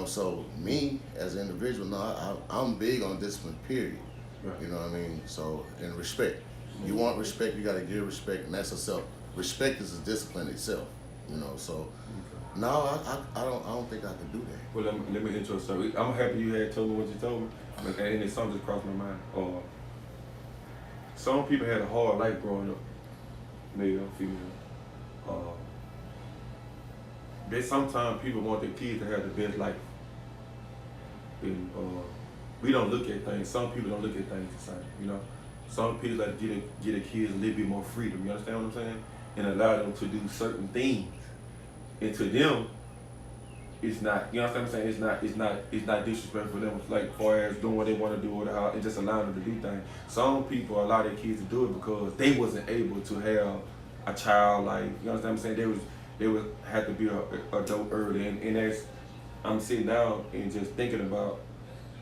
So me as an individual, no, I'm big on discipline, period. Right. You know what I mean? So, and respect. You want respect, you gotta give respect, and that's itself. Respect is a discipline itself. So no, I don't think I can do that. Well, let me introduce you. I'm happy you had told me what you told me, and it's something that crossed my mind. Some people had a hard life growing up, male, female. Sometimes people want their kids to have the best life. And we don't look at things. Some people don't look at things the same. Some people like to get their kids a little bit more freedom. You understand what I'm saying? And allow them to do certain things. And to them, it's not, you know what I'm saying? It's not disrespectful for them, like far as doing what they want to do or how, and just allowing them to do things. Some people allow their kids to do it because they wasn't able to have a child, like, you know what I'm saying? They was had to be a adult early, and as I'm sitting down and just thinking about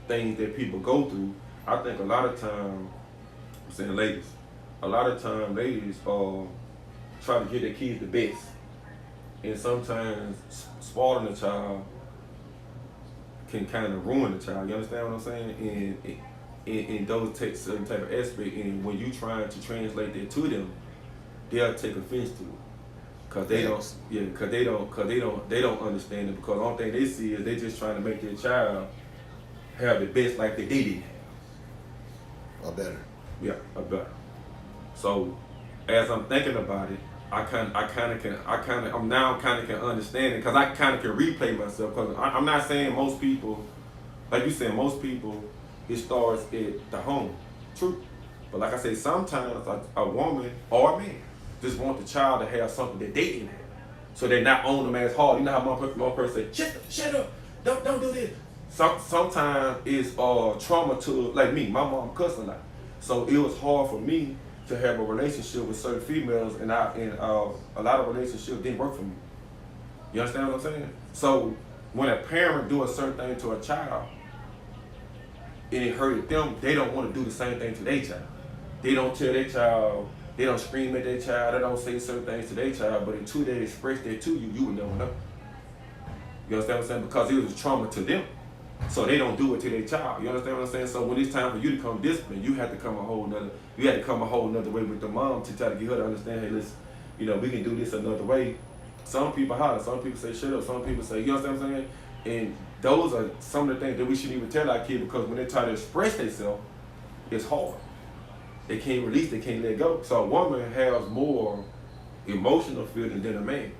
things that people go through, I think a lot of time, I'm saying ladies, a lot of time ladies try to give their kids the best. And sometimes spoiling a child can kind of ruin the child. You understand what I'm saying? And those take certain type of aspect. And when you trying to translate that to them, they'll take offense to it, cause they don't. Yeah, cause they don't understand it. Because the only thing they see is they just trying to make their child have the best like they didn't have. Or better. Yeah, or better. So as I'm thinking about it, I'm kind of can understand it, because I kind of can replay myself. Because I'm not saying most people, like you said, most people, it starts at the home. True. But like I said, sometimes a woman or a man just want the child to have something that they didn't have, so they're not on them as hard. You know how one person say, shut up, don't do this. Sometimes it's trauma to, like me, my mom cussed a lot, so it was hard for me to have a relationship with certain females, and a lot of relationships didn't work for me. You understand what I'm saying? So when a parent do a certain thing to a child and it hurted them, they don't want to do the same thing to their child. They don't tell their child, they don't scream at their child, they don't say certain things to their child, but until they express that to you, you would never know. You understand what I'm saying? Because it was a trauma to them. So they don't do it to their child. You understand what I'm saying? So when it's time for you to come discipline, you have to come a whole nother way with the mom to try to get her to understand, hey, listen, you know, we can do this another way. Some people holler, some people say shut up, some people say, you understand what I'm saying? And those are some of the things that we shouldn't even tell our kids, because when they try to express themselves, it's hard. They can't release, they can't let go. So a woman has more emotional feeling than a man.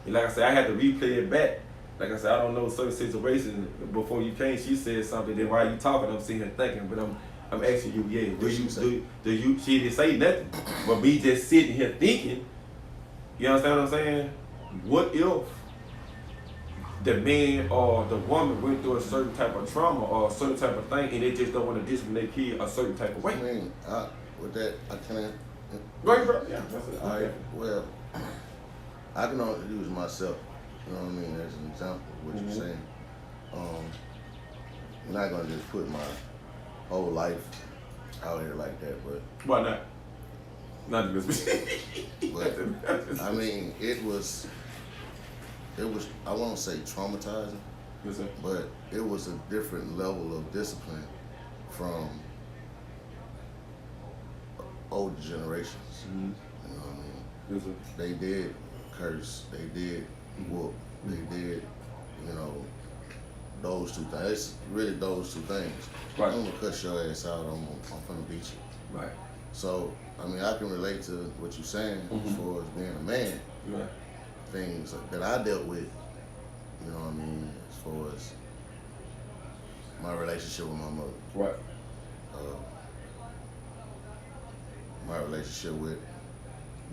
And like I said, I had to replay it back. Like I said, I don't know certain situations. Before you came, she said something. Then while you talking, I'm sitting here thinking. But I'm asking you, yeah. Do you? She didn't say nothing. But me just sitting here thinking. You understand what I'm saying? What if the man or the woman went through a certain type of trauma or a certain type of thing, and they just don't want to discipline their kid a certain type of way? I mean, with that, I can't. Go ahead, bro. Yeah, that's it. All right. Well, I can only use myself. You know what I mean? As an example of what you're saying. I'm not gonna just put my whole life out here like that, but Why not? Not because. but I mean, it was. I won't say traumatizing, Yes, sir. but it was a different level of discipline from older generations. Mm-hmm. You know what I mean? Yes, sir. They did curse, they did whoop, they did, you know, those two things. It's really those two things. Right. I'm gonna cut your ass out, I'm gonna beat you. Right. So, I mean, I can relate to what you're saying as far as being a man. Right. Things that I dealt with, you know what I mean, as far as my relationship with my mother. Right. My relationship with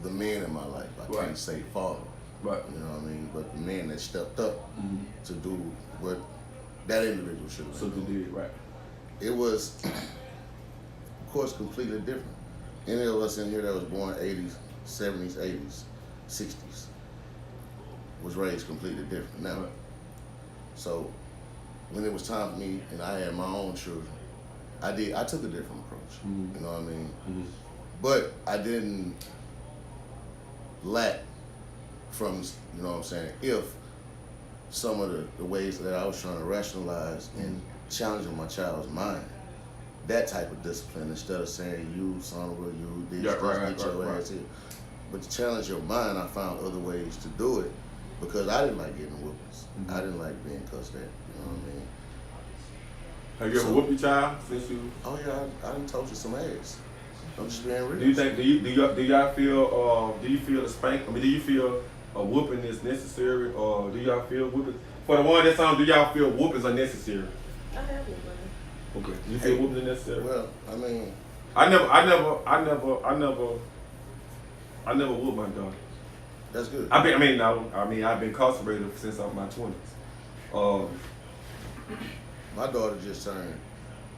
the men in my life. I Right. can't say father. Right. You know what I mean? But the men that stepped up to do what that individual should have So been you doing. did, right. It was, of course, completely different. Any of us in here that was born 80s, 70s, 80s, 60s was raised completely different. Now, Right. so when it was time for me and I had my own children, I took a different approach. You know what I mean? But I didn't lack from, you know what I'm saying, if some of the ways that I was trying to rationalize and challenging my child's mind, that type of discipline, instead of saying, you son of a, you this, Yeah, right, get your right. ass here. But to challenge your mind, I found other ways to do it because I didn't like getting whoopings. I didn't like being cussed at, you know what I mean? Have you ever So- whooped your child since you? Oh yeah, I done told you some ass. I'm just being real. Do you think? Do y'all feel? Do you feel the spank? I mean, do you feel a whooping is necessary, or do y'all feel whooping? For the one that's on, do y'all feel whoopings are necessary? I have one. Okay. You feel whoopings are necessary? Well, I mean, I never whooped my daughter. That's good. I've been incarcerated since I'm in my 20s. My daughter just turned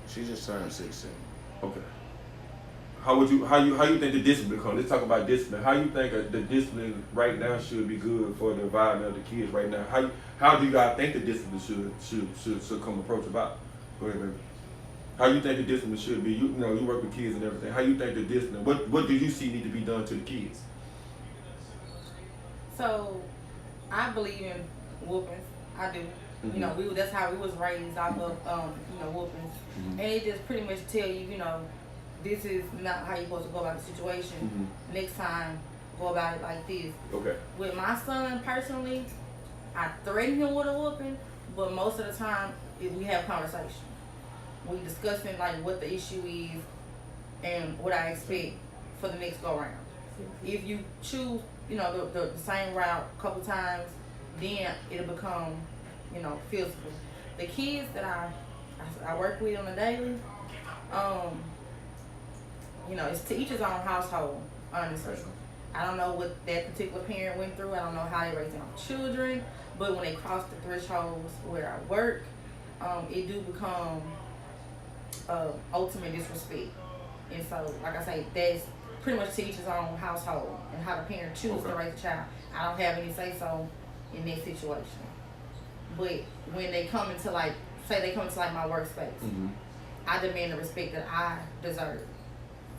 16. Okay. How you think the discipline comes? Let's talk about discipline. How you think the discipline right now should be good for the environment of the kids right now? How do you guys think the discipline should come approach about? Go ahead, baby. How you think the discipline should be? You know, you work with kids and everything. How you think the discipline? What do you see need to be done to the kids? So, I believe in whoopings. I do. Mm-hmm. You know, that's how we was raised off of, whoopings. Mm-hmm. And it just pretty much tell you, you know, this is not how you're supposed to go about the situation. Mm-hmm. Next time, go about it like this. Okay. With my son, personally, I threaten him with a whooping, but most of the time, we have conversation. We discussing, like, what the issue is and what I expect for the next go-round. If you choose, you know, the same route a couple times, then it'll become, you know, physical. The kids that I work with on a daily, you know, it's to each his own household, honestly. I don't know what that particular parent went through. I don't know how they raised their own children, but when they cross the thresholds where I work, it do become ultimate disrespect. And so, like I say, that's pretty much to each his own household and how the parent chooses to raise a child. I don't have any say-so in that situation. But when they come into, like, say they come into, like, my workspace, Mm-hmm. I demand the respect that I deserve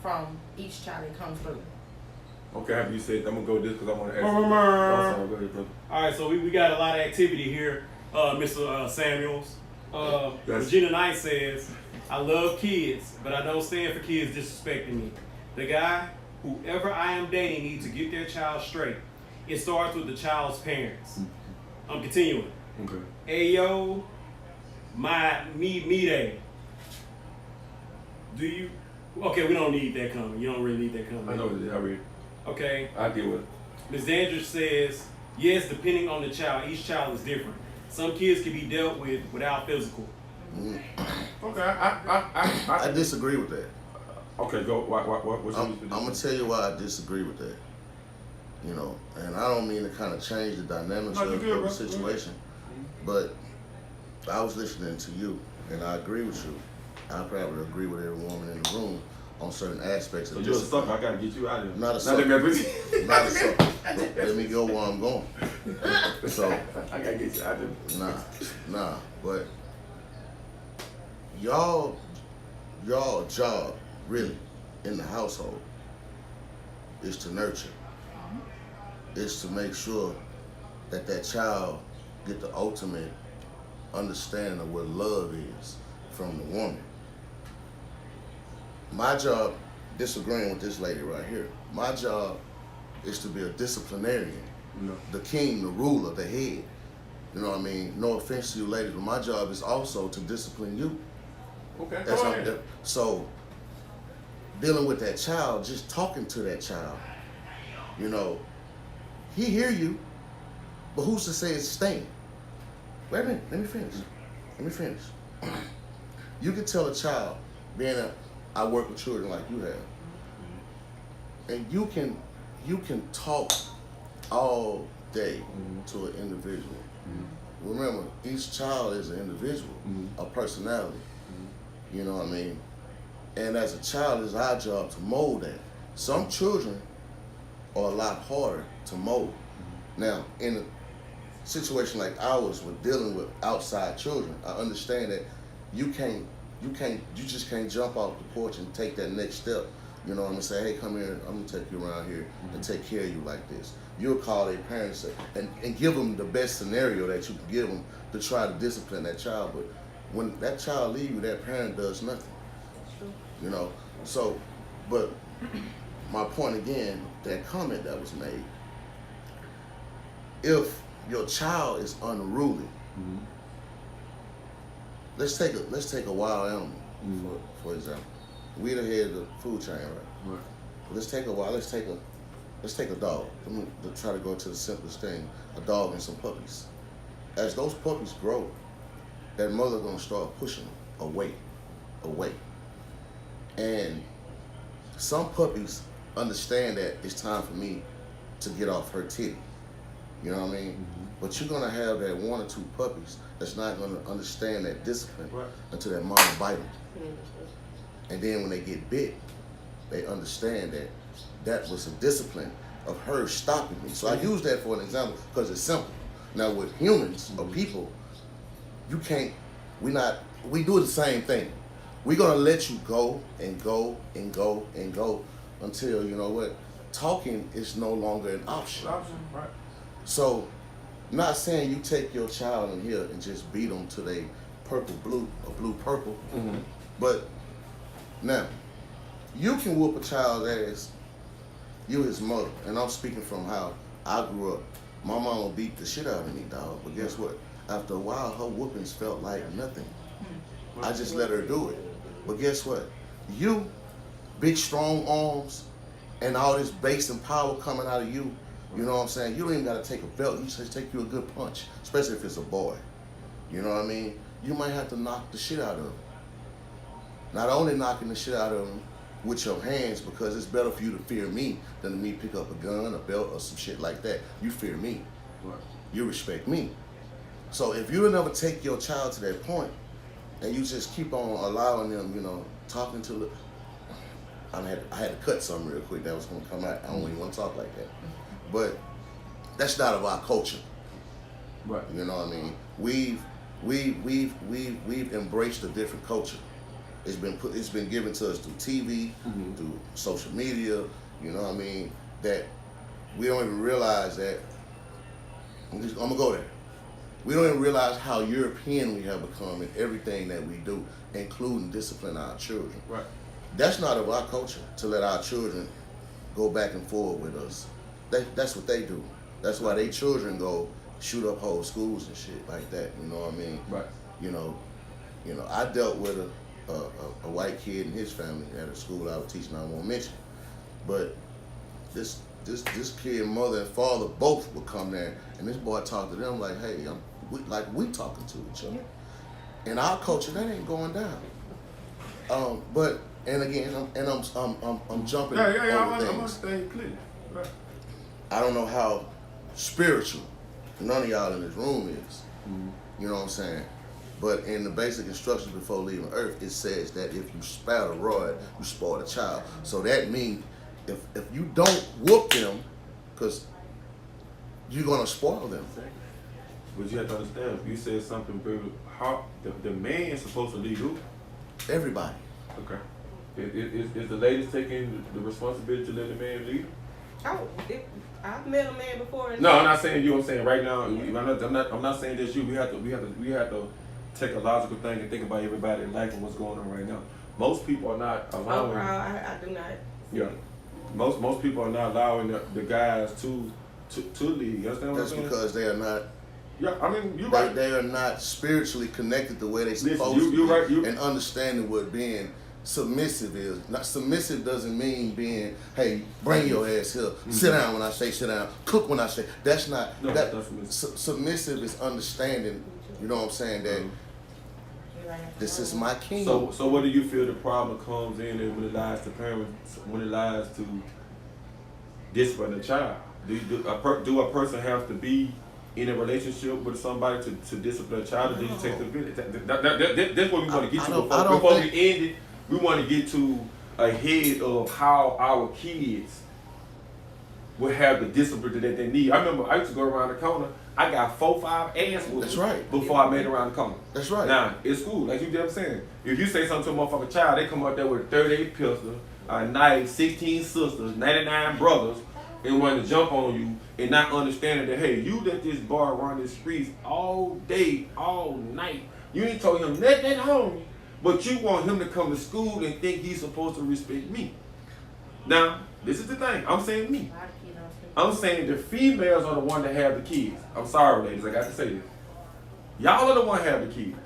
from each child that comes through. Okay, after you said, I'm gonna go with this because I want to ask. Murmur. Go ahead, brother. All right, so we got a lot of activity here, Mr. Samuels. Yes. Regina Knight says, I love kids, but I don't stand for kids disrespecting me. The guy, whoever I am dating, needs to get their child straight. It starts with the child's parents. I'm continuing. Okay. Ayo, me day. Do you? Okay, we don't need that coming. You don't really need that coming. I know what it is. I read. Okay. I deal with it. Ms. Dandridge says, yes, depending on the child, each child is different. Some kids can be dealt with without physical. Okay, I I disagree with that. Okay, go. What's I'm gonna tell you why I disagree with that. You know, and I don't mean to kind of change the dynamics No, you're of good, the bro. situation, but I was listening to you, and I agree with you. I probably agree with every woman in the room on certain aspects So of you're a discipline. sucker. I gotta get you out of here. Not a Not sucker. that Not a sucker. But let me go where I'm going. So, I gotta get you out of here. nah, but y'all job really in the household is to nurture. Is to make sure that child get the ultimate understanding of what love is from the woman. My job, disagreeing with this lady right here, my job is to be a disciplinarian, No. the king, the ruler, the head. You know what I mean? No offense to you ladies, but my job is also to discipline you. Okay, That's go how, ahead. so dealing with that child, just talking to that child, you know, he hear you, but who's to say it's staying? Wait a minute, let me finish. You can tell a child, I work with children like you have, and you can talk all day to an individual. Remember, each child is an individual, a personality. You know what I mean? And as a child, it's our job to mold that. Some children are a lot harder to mold. Now, in a situation like ours, with dealing with outside children, I understand that you just can't jump off the porch and take that next step. You know what I'm gonna say, hey, come here, I'm gonna take you around here and take care of you like this. You'll call their parents and give them the best scenario that you can give them to try to discipline that child. But when that child leaves you, that parent does nothing. You know, so, but my point again, that comment that was made, if your child is unruly, let's take a wild animal, for example. We the head of the food chain, right? Let's take a dog. Let's try to go to the simplest thing, a dog and some puppies. As those puppies grow, that mother gonna start pushing them away. And some puppies understand that it's time for me to get off her titty. You know what I mean? But you're gonna have that 1 or 2 puppies that's not gonna understand that discipline until that mama bite them. And then when they get bit, they understand that that was a discipline of her stopping me. So I use that for an example because it's simple. Now with humans or people, you can't, we do the same thing. We're gonna let you go and go and go and go until, you know what, talking is no longer an option. Right. So, not saying you take your child in here and just beat them to they purple blue or blue purple, but now you can whoop a child's ass. You his mother, and I'm speaking from how I grew up. My mama beat the shit out of me, dog. But guess what? After a while, her whoopings felt like nothing. I just let her do it. But guess what? You, big strong arms, and all this bass and power coming out of you. You know what I'm saying? You don't even gotta take a belt. You just take you a good punch, especially if it's a boy. You know what I mean? You might have to knock the shit out of him. Not only knocking the shit out of him with your hands, because it's better for you to fear me than to me pick up a gun, a belt, or some shit like that. You fear me. You respect me. So if you never take your child to that point, and you just keep on allowing them, you know, talking to the, I had to cut something real quick that was gonna come out. I don't even want to talk like that. But that's not of our culture. Right. You know what I mean? We've embraced a different culture. It's been given to us through TV, through social media, you know what I mean? That we don't even realize that, I'm gonna go there. We don't even realize how European we have become in everything that we do, including discipline our children. Right. That's not of our culture, to let our children go back and forth with us. That's what they do. That's why they children go shoot up whole schools and shit like that. You know what I mean? Right. You know, I dealt with a white kid and his family at a school I was teaching. I won't mention, but this kid, mother and father both would come there, and this boy talked to them like, "Hey, we talking to each other." In our culture, that ain't going down. But and again, I'm jumping over I'm things. staying clear. Right. I don't know how spiritual none of y'all in this room is. You know what I'm saying? But in the basic instructions before leaving Earth, it says that if you spout a rod, you spoil a child. So that means if you don't whoop them, because you're gonna spoil them. But you have to understand, you said something very hard. The man is supposed to lead who? Everybody. Okay. Is the ladies taking the responsibility to let the man lead? I've met a man before. No, I'm not saying you. I'm saying right now. I'm not saying this you. We have to take a logical thing and think about everybody in life and what's going on right now. Most people are not allowing. I do not. Yeah. Most people are not allowing the guys to lead. You understand what That's I'm saying? because they are not. Yeah, I mean you're right. They are not spiritually connected the way they supposed Listen, to be, right, and understanding what being submissive is. Not submissive doesn't mean being, hey, bring your ass here, sit down when I say sit down, cook when I say. That's not. No, that that's submissive. Submissive is understanding. You know what I'm saying? That this is my kingdom. So what do you feel the problem comes in when it lies to parents, when it lies to discipline a child? Do a person have to be in a relationship with somebody to discipline a child, or do you take the village? That's what we want to get to before we end it. We want to get to a head of how our kids will have the discipline that they need. I remember I used to go around the corner. I got 4-5 ass whoopings. That's right. Before I made it around the corner. That's right. Now, it's cool. Like you just saying. If you say something to a motherfucking child, they come out there with a 38 pistol, a knife, 16 sisters, 99 brothers, and want to jump on you and not understanding that, hey, you let this boy run the streets all day, all night. You ain't told him nothing at home, but you want him to come to school and think he's supposed to respect me. Now, this is the thing. I'm saying me. I'm saying the females are the one that have the kids. I'm sorry, ladies. I got to say this. Y'all are the one that have the kids.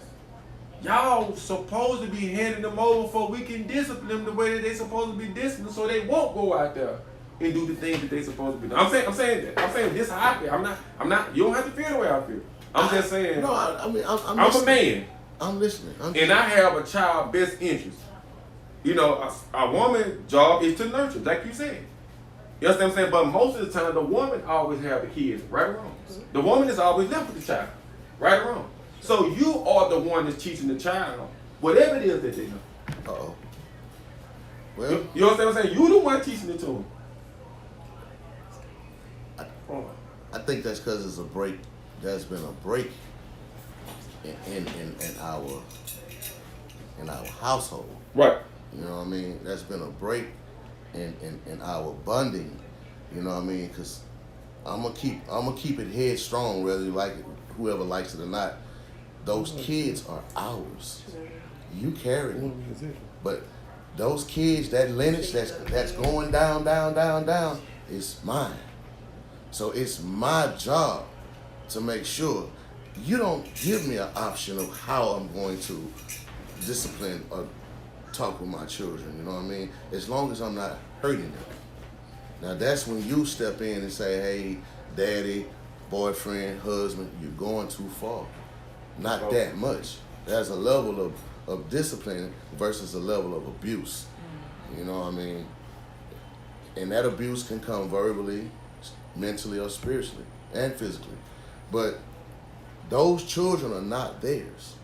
Y'all supposed to be handing them over so we can discipline them the way that they supposed to be disciplined, so they won't go out there and do the things that they supposed to be doing. I'm saying that. I'm saying this how I feel. I'm not. You don't have to feel the way I feel. I'm just saying. No, I mean, I'm a man. I'm listening. And I have a child's best interest. You know, a woman's job is to nurture, like you said. You understand what I'm saying? But most of the time, the woman always have the kids, right or wrong. The woman is always left with the child, right or wrong. So you are the one that's teaching the child whatever it is that they know. Uh-oh. Well, You understand what I'm saying? You the one teaching it to them. I think that's because it's a break. There's been a break in our household. Right. You know what I mean? There's been a break in our bonding. You know what I mean? Because I'm gonna keep it headstrong, whether you like it, whoever likes it or not. Those kids are ours. You carry them, but those kids, that lineage that's going down, is mine. So it's my job to make sure you don't give me an option of how I'm going to discipline or talk with my children. You know what I mean? As long as I'm not hurting them. Now that's when you step in and say, hey, daddy, boyfriend, husband, you're going too far. Not that much. There's a level of discipline versus a level of abuse. You know what I mean? And that abuse can come verbally, mentally, or spiritually, and physically. But those children are not theirs.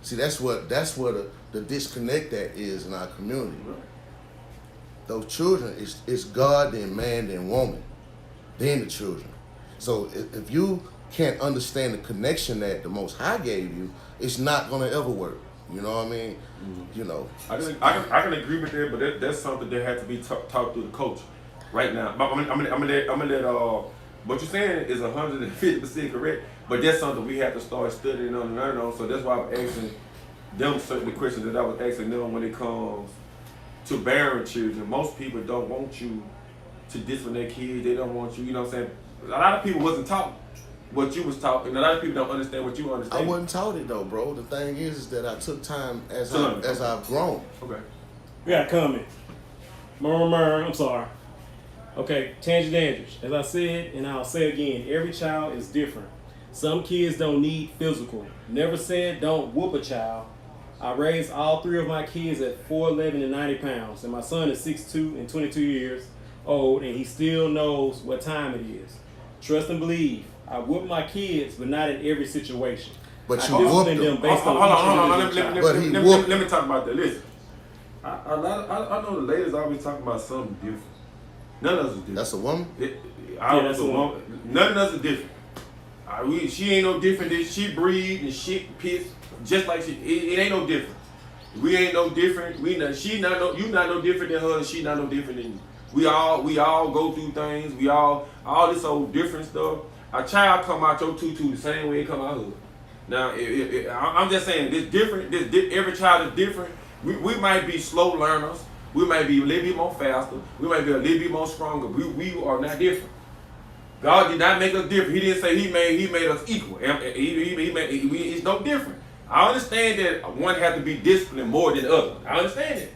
See, that's what the disconnect that is in our community. Those children is God, then man, then woman, then the children. So if you can't understand the connection that the Most High gave you, it's not gonna ever work. You know what I mean? Mm-hmm. You know. I can agree with that, but that's something that had to be taught through the coach. Right now, I'm gonna let what you're saying is 150% correct, but that's something we have to start studying on and learning on. So that's why I'm asking them certain questions that I was asking them when it comes to bearing children. Most people don't want you to discipline their kids. They don't want you. You know what I'm saying? A lot of people wasn't taught what you was taught, and a lot of people don't understand what you understand. I wasn't taught it though, bro. The thing is that I took time as I've grown. Okay. We got a comment. I'm sorry. Okay, Tangent Andrews. As I said, and I'll say again, every child is different. Some kids don't need physical. Never said don't whoop a child. I raised all three of my kids at 4'11" and 90 pounds, and my son is 6'2" and 22 years old, and he still knows what time it is. Trust and believe. I whoop my kids, but not in every situation. But I you whooped discipline them. them based on each individual child. Let me talk about that. Listen, I know the ladies always talking about something different. None of us is different. That's a woman? That's a woman. None of us is different. She ain't no different than she breathe and shit, piss, just like she. It ain't no different. We ain't no different. You not no different than her, and she not no different than you. We all go through things. We all this old different stuff. A child come out your tutu the same way it come out her. Now, I'm just saying, this different. Every child is different. We might be slow learners. We might be a little bit more faster. We might be a little bit more stronger. We are not different. God did not make us different. He didn't say He made us equal. It's no different. I understand that one has to be disciplined more than the other. I understand it.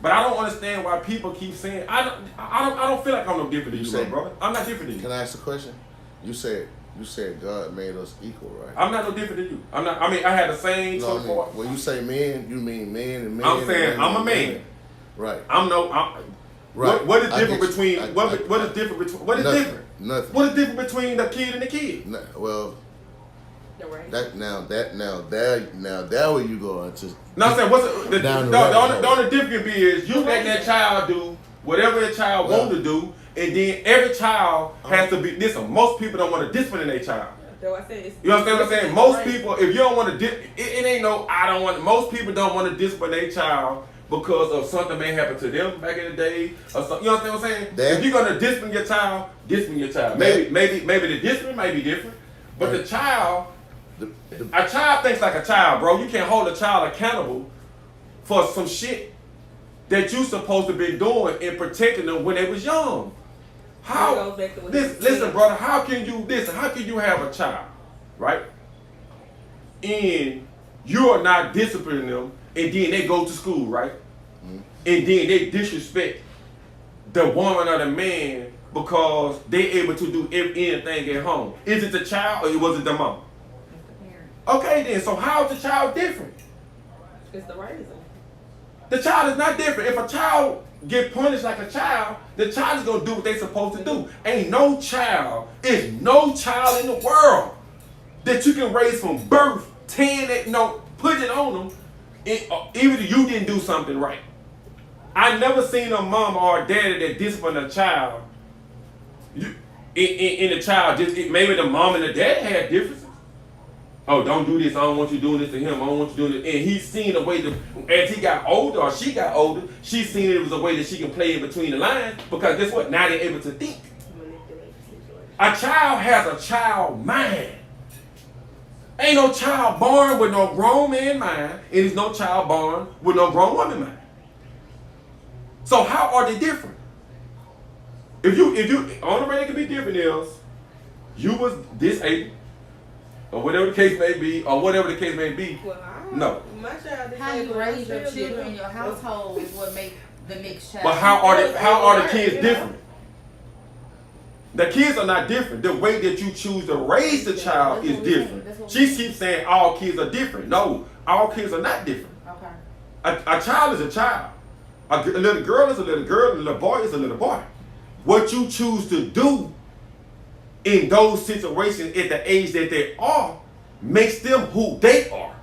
But I don't understand why people keep saying I don't feel like I'm no different than you, brother. I'm not different than you. Can I ask a question? You said God made us equal, right? I'm not no different than you. I'm not. I mean, I had the same. No, when you say men, you mean men and men. I'm saying I'm a man. Right. Right. What is different between what is different? Nothing. What is different between the kid and the kid? Well, Right. there where you go into. No, I'm saying the only difference is you let that child do whatever the child wants to do, and then every child has to be. Listen, most people don't want to discipline their child. So I said You understand what I'm saying? Most people, if you don't want to, it ain't no. I don't want. Most people don't want to discipline their child because of something may happen to them back in the day, or something. You understand what I'm saying? If you're gonna discipline your child, discipline your child. Maybe the discipline may be different, but the child. A child thinks like a child, bro. You can't hold a child accountable for some shit that you supposed to be doing and protecting them when they was young. How? Listen, brother. How can you have a child, right? And you are not disciplining them, and then they go to school, right? Mm-hmm. And then they disrespect the woman or the man because they able to do anything at home. Is it the child or was it the mom? Okay then, so how is the child different? It's the raising. The child is not different. If a child get punished like a child, the child is gonna do what they supposed to do. Ain't no child in the world that you can raise from birth, 10 that put it on them, even if you didn't do something right. I never seen a mom or a daddy that disciplined a child. In the child, maybe the mom and the dad had differences. Oh, don't do this. I don't want you doing this to him. I don't want you doing this. And he's seen a way to, as he got older or she got older, she's seen it was a way that she can play in between the lines because guess what? Now they're able to think. A child has a child mind. Ain't no child born with no grown man mind, and there's no child born with no grown woman mind. So how are they different? If you only way they can be different is you was disabled, or whatever the case may be, Well, no. My child How you disabled, raise your I'm still children in your different. household is what makes the mixed child. But how are the kids different? The kids are not different. The way that you choose to raise the child is different. She keeps saying all kids are different. No, all kids are not different. Okay. A child is a child. A little girl is a little girl. A little boy is a little boy. What you choose to do in those situations at the age that they are makes them who they are.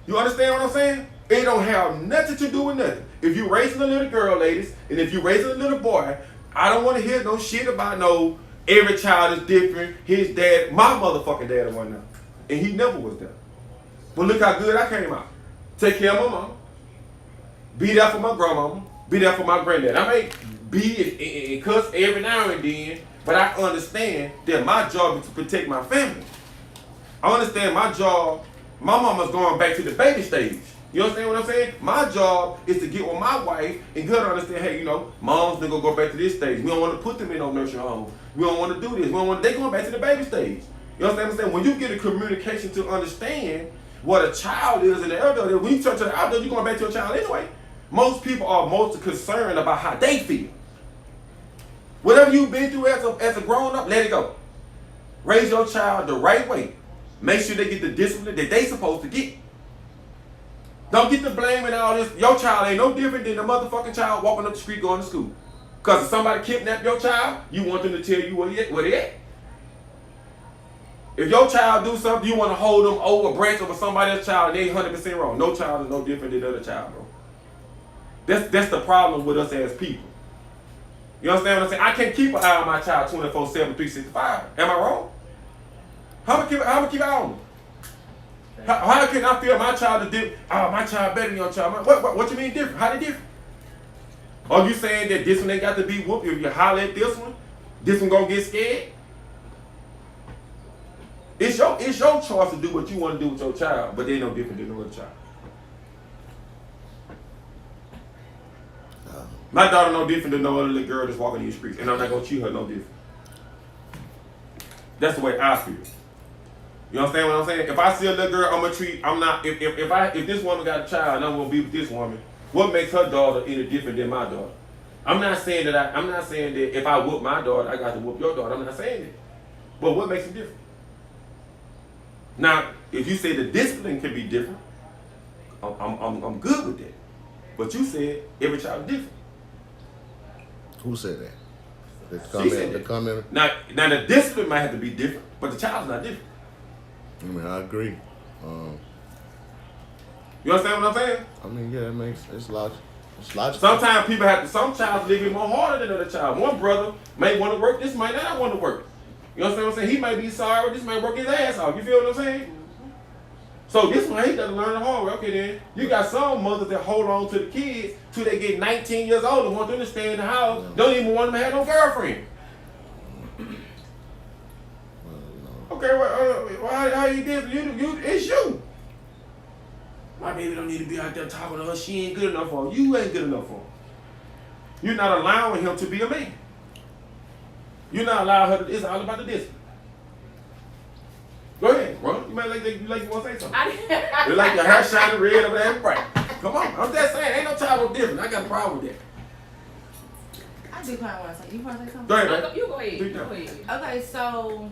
You understand what I'm saying? It don't have nothing to do with nothing. If you raising a little girl, ladies, and if you raising a little boy, I don't want to hear no shit about every child is different. His dad, my motherfucking dad wasn't there. And he never was there. But look how good I came out. Take care of my mom. Be there for my grandmama. Be there for my granddad. I may be and cuss every now and then, but I understand that my job is to protect my family. I understand my job, my mama's going back to the baby stage. You understand what I'm saying? My job is to get with my wife and get her to understand, hey, moms, they're going to go back to this stage. We don't want to put them in no nursery home. We don't want to do this. They're going back to the baby stage. You understand what I'm saying? When you get a communication to understand what a child is and the elder, when you turn to the elder, you're going back to your child anyway. Most people are most concerned about how they feel. Whatever you've been through as a grown up, let it go. Raise your child the right way. Make sure they get the discipline that they supposed to get. Don't get the blame and all this. Your child ain't no different than the motherfucking child walking up the street going to school. Because if somebody kidnapped your child, you want them to tell you where they at. If your child do something, you want to hold them over a branch over somebody else's child, and they ain't 100% wrong. No child is no different than the other child, bro. That's the problem with us as people. You understand what I'm saying? I can't keep an eye on my child 24/7, 365. Am I wrong? How am I keep an eye on them? How can I feel my child is different? Oh, my child better than your child. What you mean different? How they different? Are you saying that this one ain't got to be whooped? If you holler at this one gonna get scared? It's your choice to do what you want to do with your child, but they no different than the other child. My daughter no different than no other little girl that's walking these streets, and I'm not gonna treat her no different. That's the way I feel. You understand what I'm saying? If I see a little girl, I'm gonna treat. I'm not. If this woman got a child, and I'm gonna be with this woman, what makes her daughter any different than my daughter? I'm not saying that if I whoop my daughter, I got to whoop your daughter. I'm not saying that. But what makes it different? Now, if you say the discipline can be different, I'm good with that. But you said every child is different. Who said that? The comment. Now the discipline might have to be different, but the child's not different. I mean, I agree. You understand what I'm saying? I mean, yeah, it's logical. It's logical. Sometimes some child live it more harder than another child. One brother may want to work, this might not want to work. You understand what I'm saying? He might be sorry, this might work his ass off. You feel what I'm saying? So this one, he doesn't learn the hard way. Okay, then you got some mothers that hold on to the kids till they get 19 years old and want them to stay in the house. Don't even want them to have no girlfriend. Okay, well, how you did? It's you. My baby don't need to be out there talking to her. She ain't good enough for him. You ain't good enough for him. You're not allowing him to be a man. You're not allowing her to. It's all about the discipline. Go ahead, bro. You might like you want to say something. You like your hair shining red over there, bright. Come on, I'm just saying, ain't no child no different. I got a problem with that. I do kind of want to say. You want to say something? Go ahead, man. You go ahead. Okay, so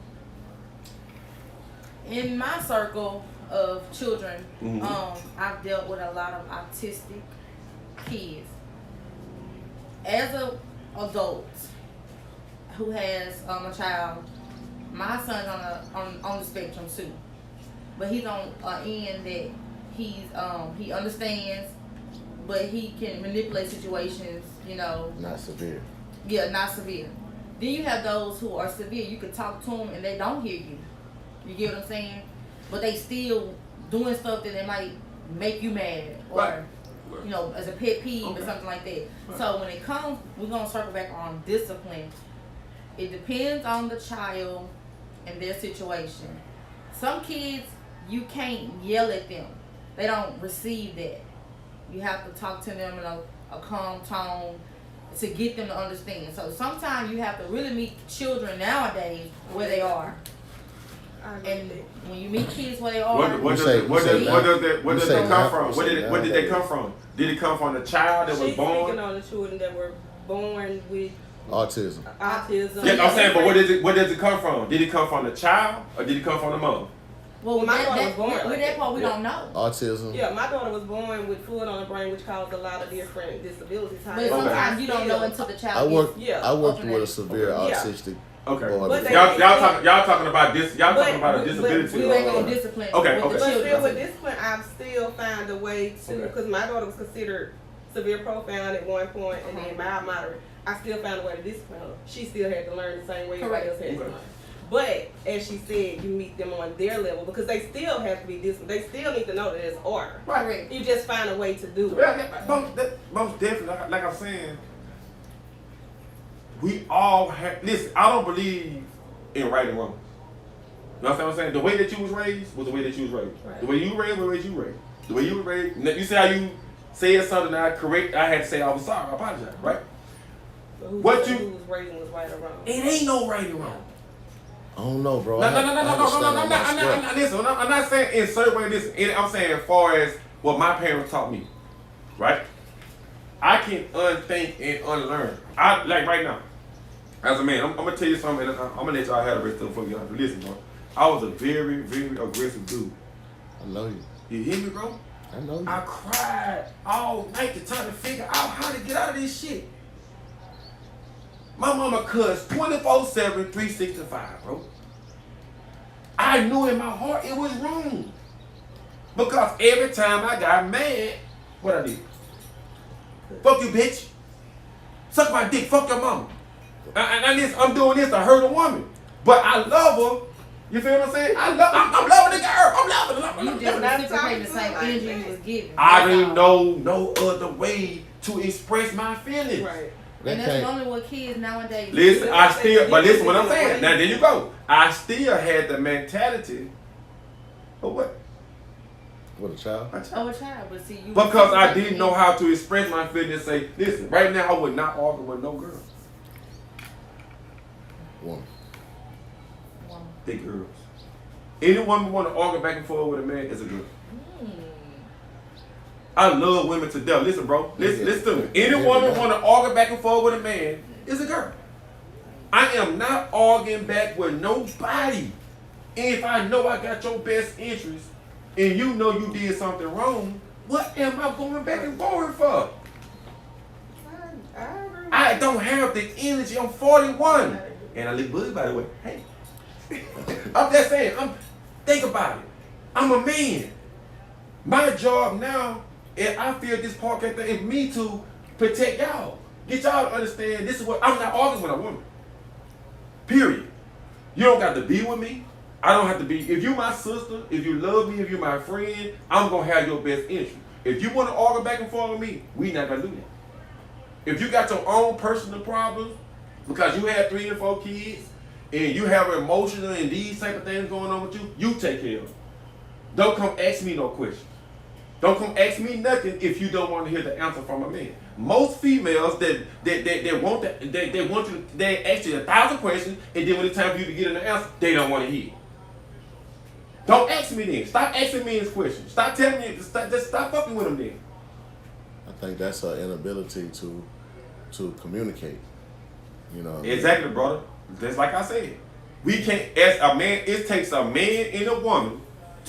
in my circle of children, I've dealt with a lot of autistic kids. as a adult who has a child, my son's on the spectrum too, but he's on an end that he understands, but he can manipulate situations. You know, Not severe. yeah, not severe. Then you have those who are severe. You can talk to them and they don't hear you. You get what I'm saying? But they still doing stuff that they might make you mad or, Right. you know, as a pet peeve Okay. or something like that. Right. So when it comes, we're gonna circle back on discipline. It depends on the child and their situation. Some kids, you can't yell at them. They don't receive that. You have to talk to them in a calm tone to get them to understand. So sometimes you have to really meet children nowadays where they are. I agree And with that. when you meet kids where they are, What You does say- it- what you does say what now- does that what you does say that come now- from? you Where say did it, where did they nowadays. come from? Did it come from the child that was She's speaking born? on the children that were born with Autism. autism. Yeah, I'm saying, but where does it come from? Did it come from the child or did it come from the mother? well, My that, daughter that, was born with like that that. part we don't know. Autism. Yeah, my daughter was born with fluid on the brain, which caused a lot of different disabilities. But However, sometimes I you don't still- know until the I child worked. Yeah. I worked Okay. with a severe Yeah. autistic Okay. boy. But they- Y'all talking about this? Y'all talking But- about a disability? We ain't gonna discipline Okay, with okay. the But still, children. with discipline, I've still found a way to, Okay. because my daughter was considered severe profound at one point, and then mild moderate. I still found a way to discipline her. She still had to learn the same way everybody else had to Okay. learn. But as she said, you meet them on their level because they still have to be disciplined. They still need to know that there's order. Correct. You just find a way to do it. Most definitely, like I'm saying, we all have. Listen, I don't believe in right and wrong. You know what I'm saying? The way that you was raised was the way that you was raised. Right. The way you raised was the way you raised. The way you were raised. You see how you said something I had to say I was sorry. I apologize. Right? But who What said you- who was raising was right or wrong? It ain't no right and wrong. I don't know, bro. No. I had to stand on my square. Listen, I'm not saying in certain way. Listen, I'm saying as far as what my parents taught me, right? I can unthink and unlearn. I like right now, as a man. I'm gonna tell you something. And I'm gonna let y'all have the rest of it before you get on. Listen, bro. I was a very, very aggressive dude. I know you. You hear me, bro? I know you. I cried all night to try to figure out how to get out of this shit. My mama cussed 24/7, 365, bro. I knew in my heart it was wrong. Because every time I got mad, what I did? Fuck you, bitch. Suck my dick, fuck your mama. And I'm doing this to hurt a woman. But I love her. You feel what I'm saying? I'm loving the girl. I'm loving You her. just That's reciprocating the talking same to like energy that. you was given. I That's didn't all. know no other way to express my feelings. Right. That And that's can't. only what kids nowadays Listen, do. but listen what I'm saying. Now there you go. I still had the mentality of what? With a child. Oh, a child, but see, you Because I didn't know how to express my feelings and say, listen, right now I would not argue with no girl. Woman. They girls. Any woman want to argue back and forth with a man is a girl. I love women to death. Listen, bro. Listen to me. Any woman want to argue back and forth with a man is a girl. I am not arguing back with nobody. And if I know I got your best interest and you know you did something wrong, what am I going back and forth for? I agree. I don't have the energy. I'm 41. And I look good, by the way. Hey. I'm just saying, think about it. I'm a man. My job now, and I feel this podcast thing is me to protect y'all. Get y'all to understand this is what I'm not arguing with a woman. Period. You don't got to be with me. I don't have to be. If you my sister, if you love me, if you my friend, I'm gonna have your best interest. If you want to argue back and forth with me, we not gonna do that. If you got your own personal problems because you had 3 and 4 kids and you have emotional and these type of things going on with you, you take care of them. Don't come ask me no questions. Don't come ask me nothing if you don't want to hear the answer from a man. Most females that want they want you, they ask you 1,000 questions, and then when it's time for you to get an answer, they don't want to hear. Don't ask me then. Stop asking me these questions. Stop telling me. Just stop fucking with them then. I think that's our inability to communicate. You know. Exactly, brother. Just like I said, we can't. As a man, it takes a man and a woman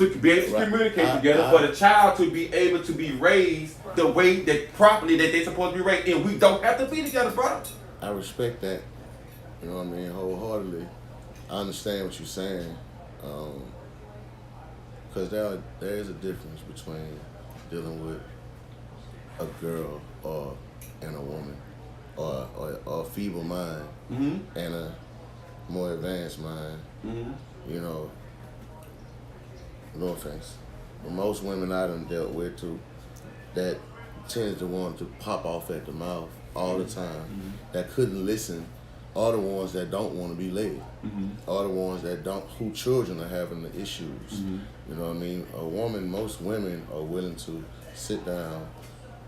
to be able to Right. communicate together, for the child to be able to be raised the way that properly that they're supposed to be raised, and we don't have to be together, brother. I respect that. You know what I mean, wholeheartedly. I understand what you're saying, because there is a difference between dealing with a girl and a woman, or a feeble mind and a more advanced mind. You know, no offense, but most women I done dealt with too, that tends to want to pop off at the mouth all the time, that couldn't listen, are the ones that don't want to be led, are the ones that don't, who children are having the issues. You know what I mean? Most women are willing to sit down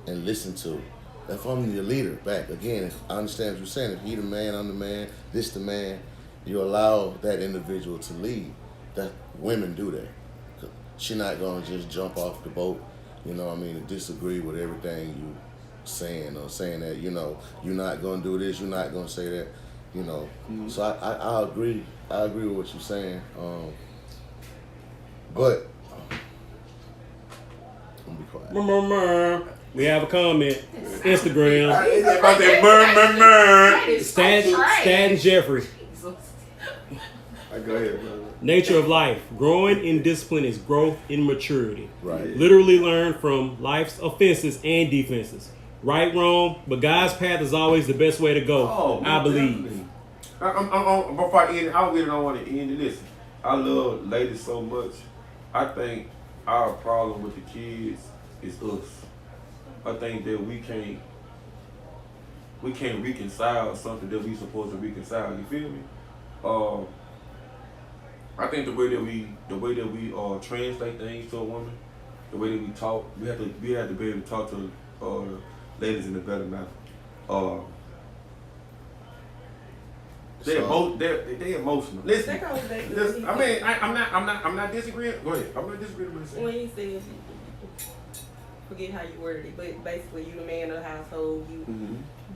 and listen to. If I'm the leader, back again, if I understand what you're saying, if he the man, I'm the man, this the man, you allow that individual to lead. That women do that. She's not gonna just jump off the boat, you know what I mean, and disagree with everything you saying, or saying that, you know, you're not gonna do this, you're not gonna say that, you know. So I agree with what you're saying. But I'm gonna be quiet. We have a comment. Instagram. About that Stan Jeffrey. Go ahead, brother. Nature of life. Growing in discipline is growth in maturity. Right. Literally learn from life's offenses and defenses. Right, wrong, but God's path is always the best way to go. I believe. Before I end it, I really don't want to end it. Listen, I love ladies so much. I think our problem with the kids is us. I think that we can't reconcile something that we supposed to reconcile. You feel me? I think the way that we translate things to a woman, the way that we talk, we have to be able to talk to ladies in a better manner. They're emotional. Listen, That goes back to listen, what I he mean, I'm not disagreeing. Go ahead. I'm not disagreeing with When you. he says, forget how you worded it, but basically you the man of the household,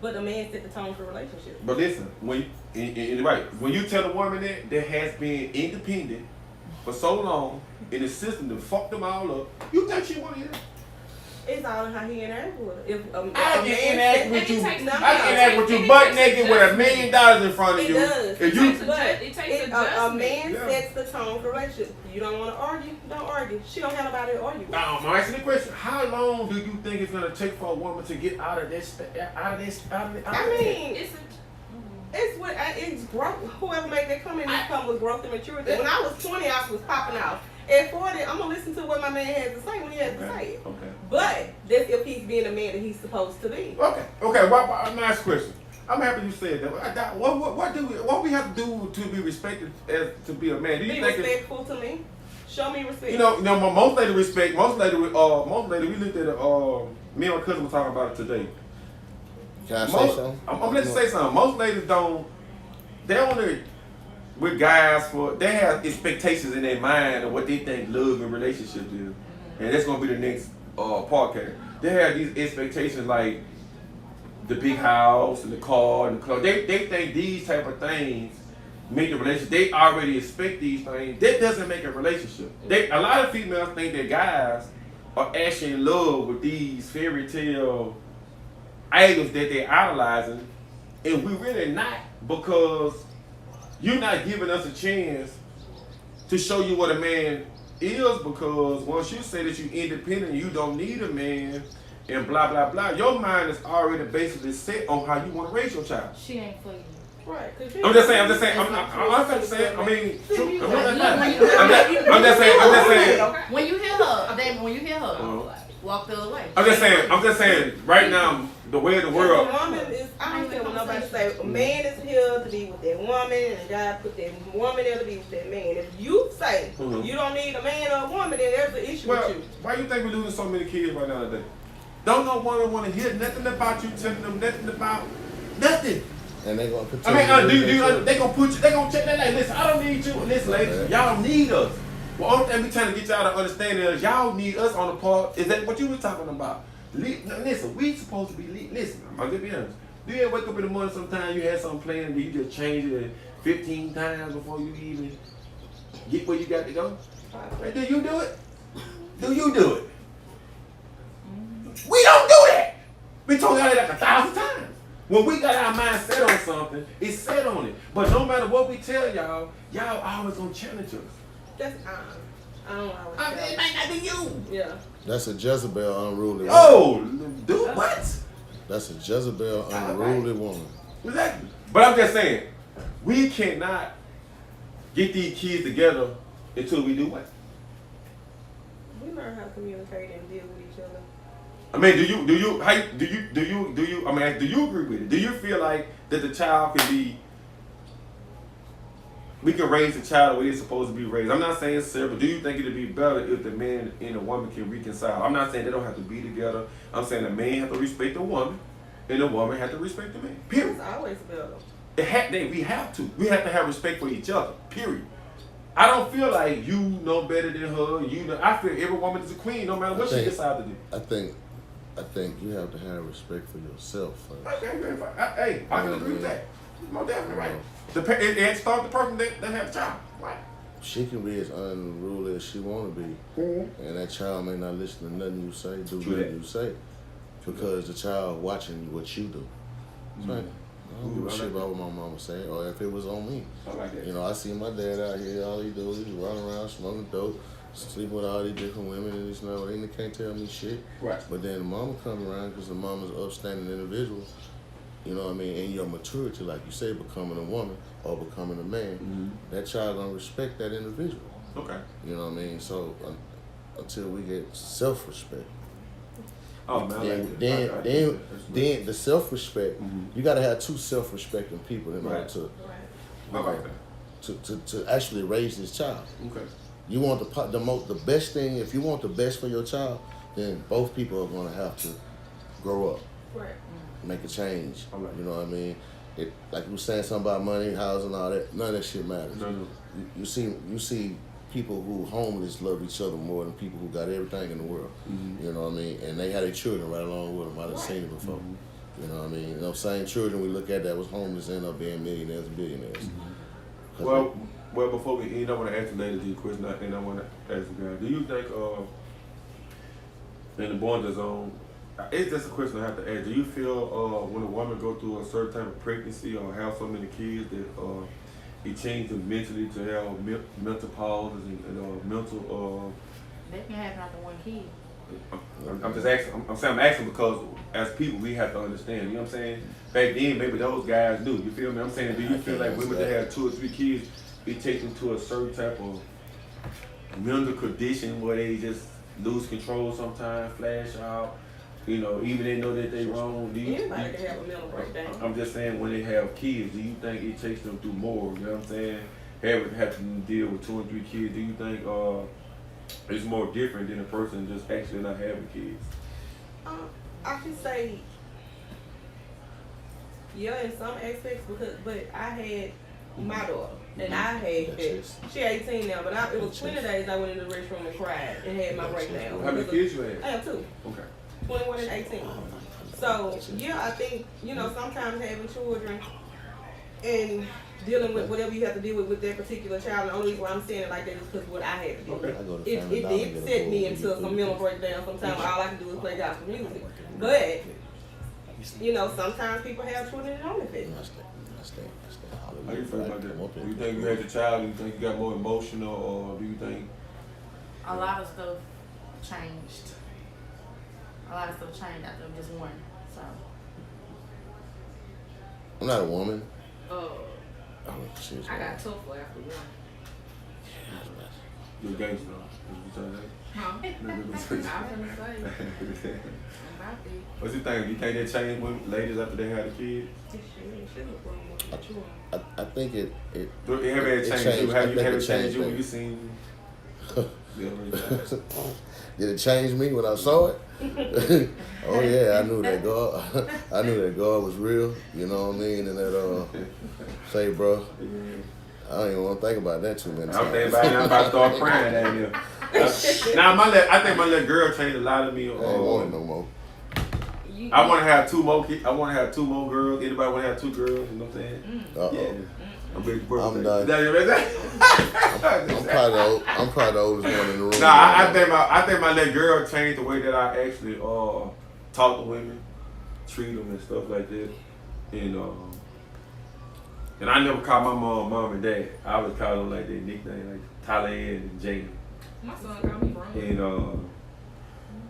but the man set the tone for relationships. But listen, when you tell a woman that has been independent for so long in the system to fuck them all up, you think she want to hear that? It's all in how he interact with her. If I can interact with you. I I can interact with you butt naked with $1 million in front of It you. does. If you It takes a adjustment. man Yeah. sets the tone for relationship. You don't want to argue, don't argue. She don't have nobody to argue with. Now, I'm asking the question: how long do you think it's gonna take for a woman to get out of this? I mean, it's growth. Whoever made that comment, this come with growth and maturity. When I was 20, I was popping out. At 40, I'm gonna listen to what my man has to say when he has to say it. Okay. But that's if he's being the man that he's supposed to be. Okay. Nice question. I'm happy you said that. What we have to do to be respected as to be a man? Do you Be think? respectful to me. Show me respect. You know, most lady respect. Most lady, we looked at it. Me and my cousin were talking about it today. Can I say something? I'm gonna let you say something. Most ladies don't. They only with guys they have expectations in their mind of what they think love and relationships is, and that's gonna be the next podcast. They have these expectations like the big house and the car and the clothes. They think these type of things make a relationship. They already expect these things. That doesn't make a relationship. A lot of females think that guys are actually in love with these fairy tale idols that they're idolizing, and we really not, because you're not giving us a chance to show you what a man is, because once you say that you're independent, you don't need a man, and blah, blah, blah, your mind is already basically set on how you want to raise your child. She ain't for you. Right. I'm just saying. I'm just saying. When you hear her, walk the other way. I'm just saying. Right now, the way of the world. A woman is, I don't care what nobody say. A man is here to be with that woman, and God put that woman there to be with that man. If you say you don't need a man or a woman, then there's an issue Well, with you. why you think we're losing so many kids right now today? Don't no woman want to hear nothing about you, telling them nothing about nothing. And they gonna I mean, they gonna put you, they gonna check that. Like, listen, I don't need you. Listen, ladies, y'all need us. Well, only thing we trying to get y'all to understand is y'all need us on the part. Is that what you were talking about? Listen, we supposed to be. Listen, I'm gonna be honest. Do you ever wake up in the morning? Sometimes you had something planned, and you just change it 15 times before you even get where you got to go. Hey, do you do it? Do you do it? We don't do that. We told y'all that like 1,000 times. When we got our mind set on something, it's set on it. But no matter what we tell y'all, y'all always gonna challenge us. That's I don't always I mean, it might not be you. Yeah. That's a Jezebel unruly woman. Oh, dude, what? That's a Jezebel unruly woman. Exactly. But I'm just saying, we cannot get these kids together until we do what? We learn how to communicate and deal with each other. I mean, do you I mean, do you agree with it? Do you feel like that the child can be, we can raise the child the way it's supposed to be raised? I'm not saying sir, but do you think it'd be better if the man and the woman can reconcile? I'm not saying they don't have to be together. I'm saying the man have to respect the woman and the woman have to respect the man. Period. It's always better. We have to. We have to have respect for each other. Period. I don't feel like you know better than her. You know, I feel every woman is a queen, no matter what she decides to do. I think you have to have respect for yourself first. Okay, very fine. Hey, I can agree with that. Most definitely right. It starts the person that has a child. Right. She can be as unruly as she want to be, and that child may not listen to nothing you say, do nothing you say, because the child watching what you do. Right. I don't give a shit about what my mama say, or if it was on me. I like that. You know, I see my dad out here, all he do is run around smoking dope, sleep with all these different women and this and that, and they can't tell me shit. Right. But then the mama come around because the mama's an upstanding individual, you know what I mean, and your maturity, like you say, becoming a woman or becoming a man, that child gonna respect that individual. Okay. You know what I mean? So until we get self-respect. Oh man. Then the self-respect, you gotta have two self-respecting people in order to actually raise this child. Okay. You want the best thing. If you want the best for your child, then both people are gonna have to grow up, Right. make a change. All right. You know what I mean? It, like you were saying something about money, housing, all that. None of that shit matters. No. You see people who homeless love each other more than people who got everything in the world. You know what I mean? And they had their children right along with them. I done seen it before. You know what I mean? You know, same children we look at that was homeless end up being millionaires and billionaires. Well, before we end, I want to ask the lady the question, and I want to ask the guy. Do you think, in the bonding zone, it's just a question I have to ask. Do you feel when a woman go through a certain type of pregnancy or have so many kids that it changes them mentally to have mental pauses and mental? That can happen after one kid. I'm just asking. I'm asking because as people we have to understand. You know what I'm saying? Back then, maybe those guys knew. You feel me? I'm saying, do you feel like women that have 2 or 3 kids, it takes them to a certain type of mental condition where they just lose control sometimes, flash out? You know, even they know that they wrong. Anybody can have a mental breakdown. I'm just saying, when they have kids, do you think it takes them through more? You know what I'm saying? Have to deal with 2 and 3 kids. Do you think it's more different than a person just actually not having kids? I should say, yeah, in some aspects, but I had my daughter, and I had she 18 now, but it was 20 days I went in the restroom and cried and had my breakdown. How many kids you have? I have 2. Okay. 21 and 18. So, yeah, I think, sometimes having children and dealing with whatever you have to deal with that particular child, the only reason why I'm saying it like that is because what I had to do. Okay. It did set me into some mental breakdown sometimes. All I can do is play gospel music. But, sometimes people have children and don't fit. How you feel about that? Do you think you had your child, do you think you got more emotional, or do you think? A lot of stuff changed. After just one. So. I'm not a woman. I got tough after one. You're a gangster. Huh? I'm gonna say. What's your thing? You think that changed with ladies after they had a kid? I think it Have it changed you? Have it changed you when you seen? Did it change me when I saw it? Oh yeah, I knew that God was real. You know what I mean? And that say, bro, I don't even want to think about that too many times. I'm thinking about it. I'm about to start crying down here. Now I think my little girl changed a lot of me. I ain't want it no more. I want to have 2 more kids. I want to have 2 more girls. Anybody want to have 2 girls? You know what I'm saying? Uh-oh. Yeah. I'm big birthday. I'm done. Is that your birthday? I'm probably the oldest one in the room. Nah, I think my little girl changed the way that I actually talk to women, treat them and stuff like that. And I never called my mom and dad. I always called them like their nickname, like Thailand and Jane. My son called me wrong.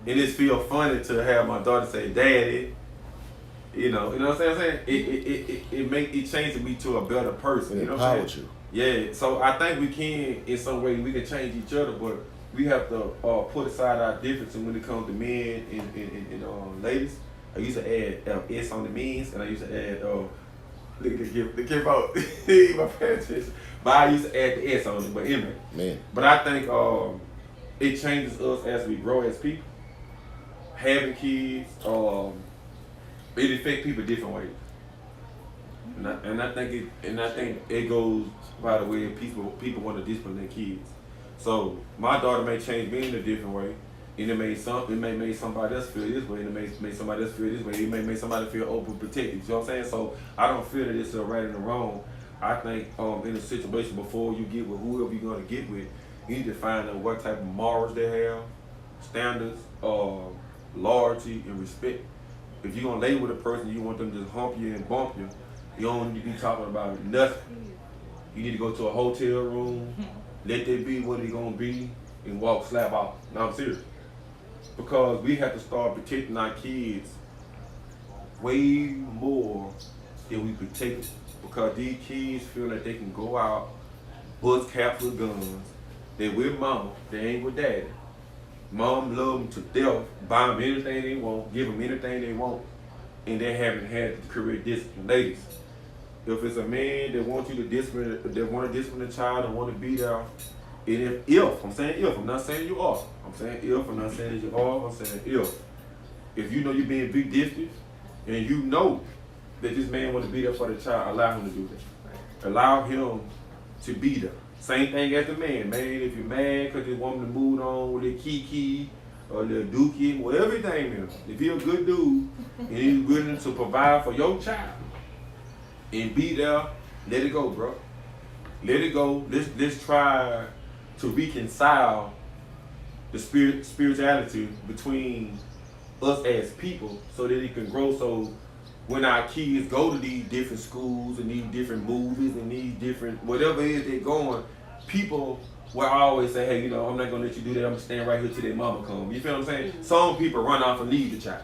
And it feel funny to have my daughter say daddy. You know what I'm saying? It changes me to a better person. You know what I'm saying? Yeah. So I think we can, in some way, we can change each other, but we have to put aside our differences when it comes to men and ladies. I used to add S on the means, and I used to add the keep out my parents. But I used to add the S on it. But anyway, man. But I think it changes us as we grow as people. Having kids, it affects people different ways. And I think it goes by the way people want to discipline their kids. So my daughter may change me in a different way. And it may make somebody else feel this way, and it may make somebody else feel this way. It may make somebody feel overprotected. You know what I'm saying? So I don't feel that it's a right and a wrong. I think in a situation before you get with whoever you're gonna get with, you need to find out what type of morals they have, standards, loyalty, and respect. If you're gonna lay with a person, you want them to just hump you and bump you. You don't need to be talking about nothing. You need to go to a hotel room, let that be what it's gonna be, and walk slap off. Now I'm serious. Because we have to start protecting our kids way more than we protect them. Because these kids feel like they can go out, bust caps with guns. They with mama, they ain't with daddy. Mom love them to death, buy them anything they want, give them anything they want, and they haven't had the career discipline. Ladies, if it's a man that wants you to discipline, that want to discipline a child and want to be there, and if, I'm saying if, I'm not saying you are. I'm saying if, I'm not saying you are, I'm saying if you know you're being big distance, and you know that this man want to be there for the child, allow him to do that. Allow him to be there. Same thing as the man. Man, if you're mad because this woman moved on with a Kiki or the Dookie, whatever his name is, if he's a good dude and he's willing to provide for your child and be there, let it go, bro. Let it go. Let's try to reconcile the spirituality between us as people so that it can grow. So when our kids go to these different schools and these different movies and these different whatever it is they're going, people will always say, hey, I'm not gonna let you do that. I'm gonna stand right here till their mama come. You feel what I'm saying? Some people run off and leave the child.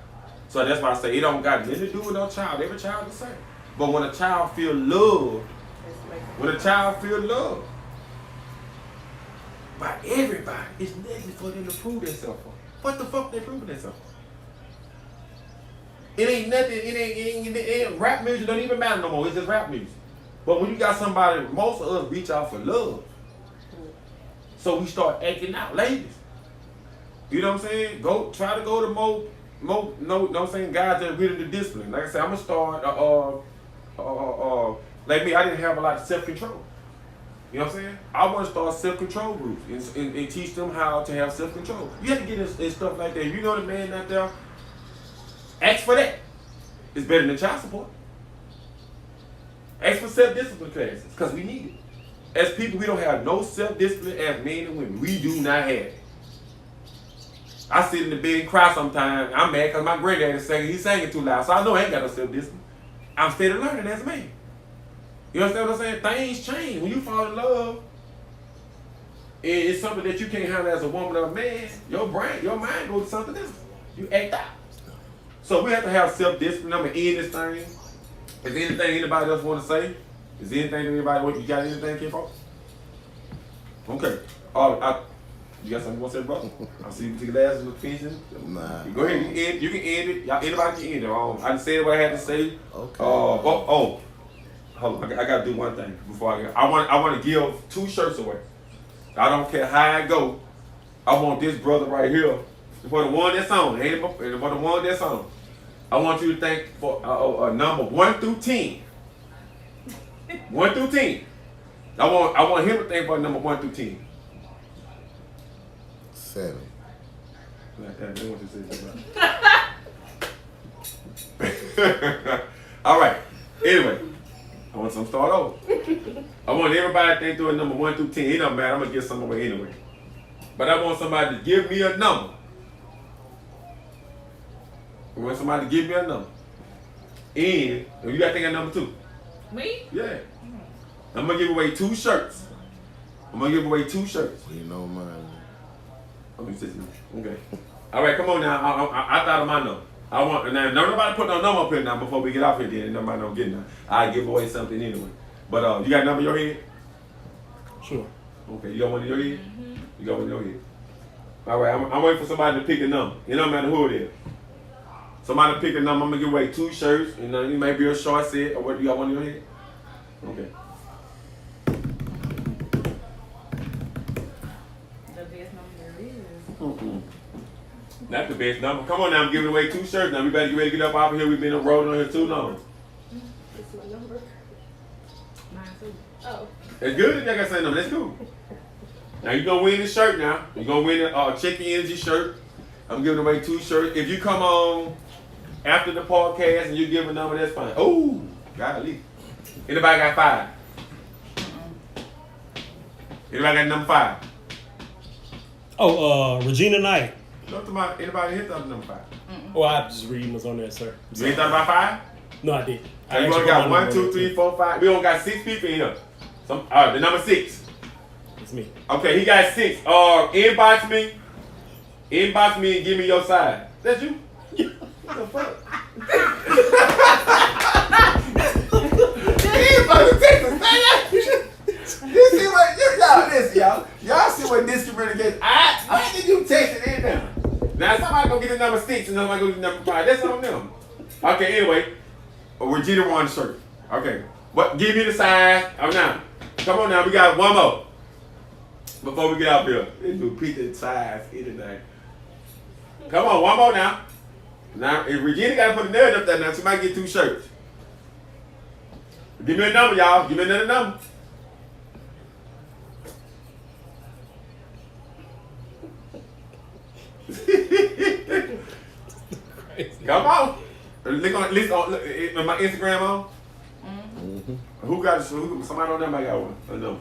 So that's why I say it don't got nothing to do with no child. Every child is the same. But when a child feel love, by everybody, it's nothing for them to prove themselves for. What the fuck they proving themselves for? It ain't nothing, it ain't rap music don't even matter no more. It's just rap music. But when you got somebody, most of us reach out for love. So we start acting out, ladies. You know what I'm saying? Try to go to more no I'm saying guys that are willing to discipline. Like I said, I'm gonna start like me, I didn't have a lot of self-control. You know what I'm saying? I want to start self-control groups and teach them how to have self-control. You have to get in stuff like that. If you know the man out there, ask for that. It's better than child support. Ask for self-discipline classes, because we need it. As people, we don't have no self-discipline as men and women. We do not have it. I sit in the bed and cry sometimes. I'm mad because my granddad is singing. He's singing too loud, so I know I ain't got no self-discipline. I'm still learning as a man. You understand what I'm saying? Things change. When you fall in love, and it's something that you can't handle as a woman or a man, your mind goes to something else. You act out. So we have to have self-discipline. I'm going to end this thing. Is there anything anybody else want to say? Is there anything anybody want? You got anything, Kim Fox? Okay. You got something you want to say, brother? I see you take the last one finishing. Nah. Go ahead. You can end it. Anybody can end it. I just said what I had to say. Okay. Hold on. I got to do one thing before I go. I want to give 2 shirts away. I don't care how I go. I want this brother right here. For the one that's on, and for the one that's on, I want you to think for number 1 through 10. 1 through 10. I want him to think for number 1 through 10. 7. All right. Anyway, I want some start over. I want everybody to think through a number 1 through 10. It don't matter. I'm gonna give some away anyway. But I want somebody to give me a number. I want somebody to give me a number. And you gotta think of number 2. Me? Yeah. I'm gonna give away 2 shirts. I'm gonna give away 2 shirts. You know mine. Okay. All right, come on now. I thought of my number. I want now. Nobody put no number up here now before we get off here. Then nobody don't get none. I give away something anyway. But you got a number in your head? Sure. Okay, you got one in your head? You got one in your head. All right, I'm waiting for somebody to pick a number. It don't matter who it is. Somebody pick a number. I'm gonna give away 2 shirts. You know, it may be a short set or what. You got one in your head? Okay. The best number there is. Not the best number. Come on now, I'm giving away 2 shirts. Now we better get ready to get up out of here. We've been rolling on here too long. It's my number. Mine too. Oh. That's good. If y'all got something. That's cool. Now you're gonna win this shirt. Now you're gonna win a Check Your Energy shirt. I'm giving away 2 shirts. If you come on after the podcast and you give a number, that's fine. Oh, golly. Anybody got 5? Anybody got number 5? Oh, Regina Knight. Anybody hit up number 5? Oh, I just reading what's on there, sir. You ain't thought about 5? No, I did. We only got 1, 2, 3, 4, 5. We only got 6 people in here. The number 6. It's me. Okay, he got 6. Inbox me and give me your size. That's you? What the fuck? You see what y'all listen, y'all. Y'all see what discrimination. I think you texting in now. Now somebody gonna get the number 6 and somebody gonna get the number 5. That's on them. Okay, anyway. Regina won the shirt. Okay. What give me the size. Now. Come on now, we got one more. Before we get out here. They do pizza size anything. Come on, one more now. Now if Regina gotta put a nail up there now, she might get 2 shirts. Give me a number, y'all. Give me another number. Come on. Look on my Instagram on. Who got somebody on there might got one. I know.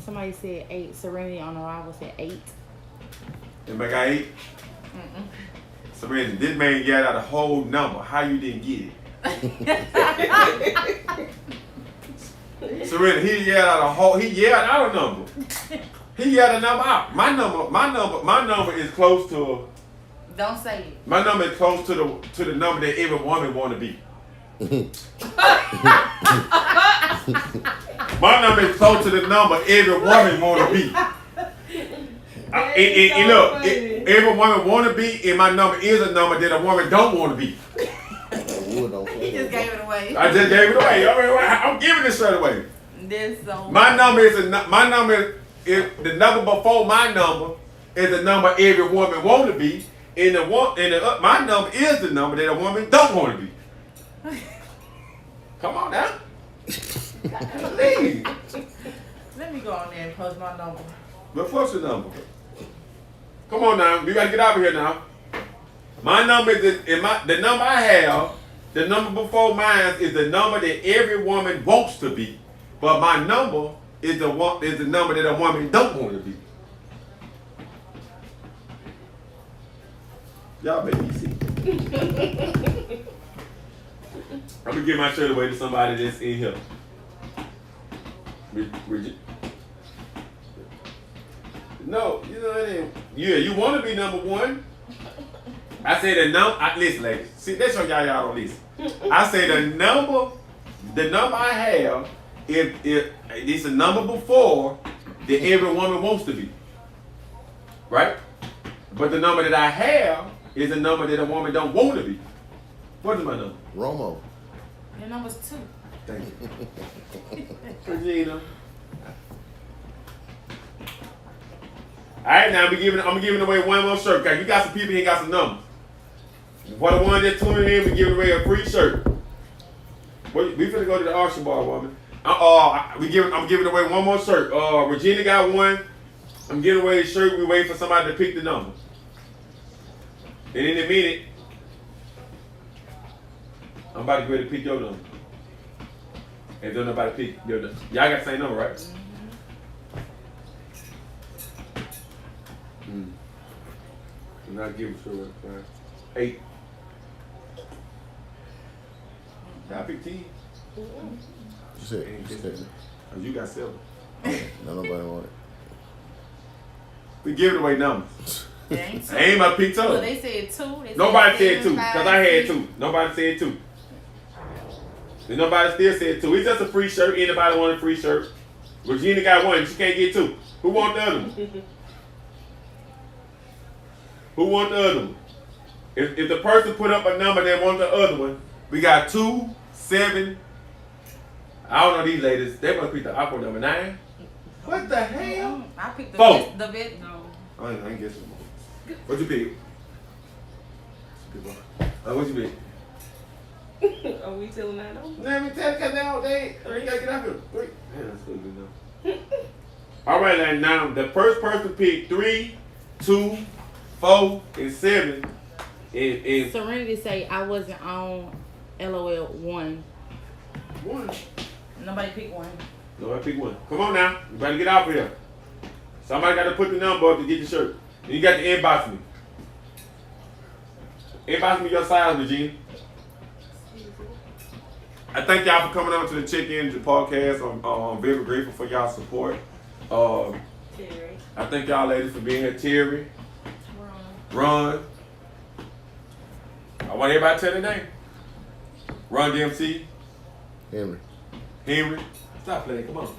Somebody said 8. Serenity on Arrival said 8. Anybody got 8? Serenity, this man got out a whole number. How you didn't get it? Serenity, he yelled out a number. He yelled a number out. My number is close to. Don't say it. My number is close to the number that every woman want to be. My number is close to the number every woman want to be. And look, every woman want to be, and my number is a number that a woman don't want to be. He just gave it away. I just gave it away. I'm giving this straight away. This so My number is the number before my number is the number every woman want to be, and my number is the number that a woman don't want to be. Come on now. Please. Let me go on there and post my number. But what's your number? Come on now. You gotta get out of here now. My number is the number I have. The number before mine is the number that every woman wants to be, but my number is the number that a woman don't want to be. Y'all make me see. I'm gonna give my shirt away to somebody that's in here. No, you know it ain't. Yeah, you want to be number 1. I say the number. Listen, ladies. See, that's what y'all don't listen. I say the number I have, it's a number before that every woman wants to be, right? But the number that I have is a number that a woman don't want to be. What is my number? Romo. Your number's 2. Thank you. Regina. All right, now I'm giving away one more shirt. Cause you got some people here got some numbers. For the one that's tuning in, we giving away a free shirt. We finna go to the auction bar, woman. I'm giving away one more shirt. Regina got one. I'm giving away a shirt. We wait for somebody to pick the number. And in a minute, I'm about to go ahead and pick your number. And don't nobody pick. Y'all got the same number, right? And I'll give it to her. 8. Y'all pick 10. You said. Oh, you got 7. No, nobody want it. We giving away numbers. They ain't two. I ain't my picked Well, up. they said 2. They Nobody said 2, seven, because five, I had six. 2. Nobody said 2. And nobody still said 2. It's just a free shirt. Anybody want a free shirt? Regina got 1. She can't get 2. Who want the other one? Who want the other one? If the person put up a number that want the other one, we got 2, 7. I don't know these ladies. They want to pick the awkward number 9. What the hell? I picked the 4. the best. No. I ain't guessing. What you pick? What you pick? Are we telling that though? Let me tell you, because now they gotta get out here. 3. Man, that's good enough. All right, now the first person picked 3, 2, 4, and 7. And Serenity say I wasn't on LOL 1. 1. Nobody picked 1. No, I pick 1. Come on now, you better get out of here. Somebody got to put the number up to get the shirt. And you got to inbox me. Inbox me your size, Regina. I thank y'all for coming on to the Check Engine podcast. I'm very grateful for y'all support. Terry. I thank y'all ladies for being here. Terry, Ron. I want everybody to tell their name. Ron DMC, Henry. Stop playing, come on.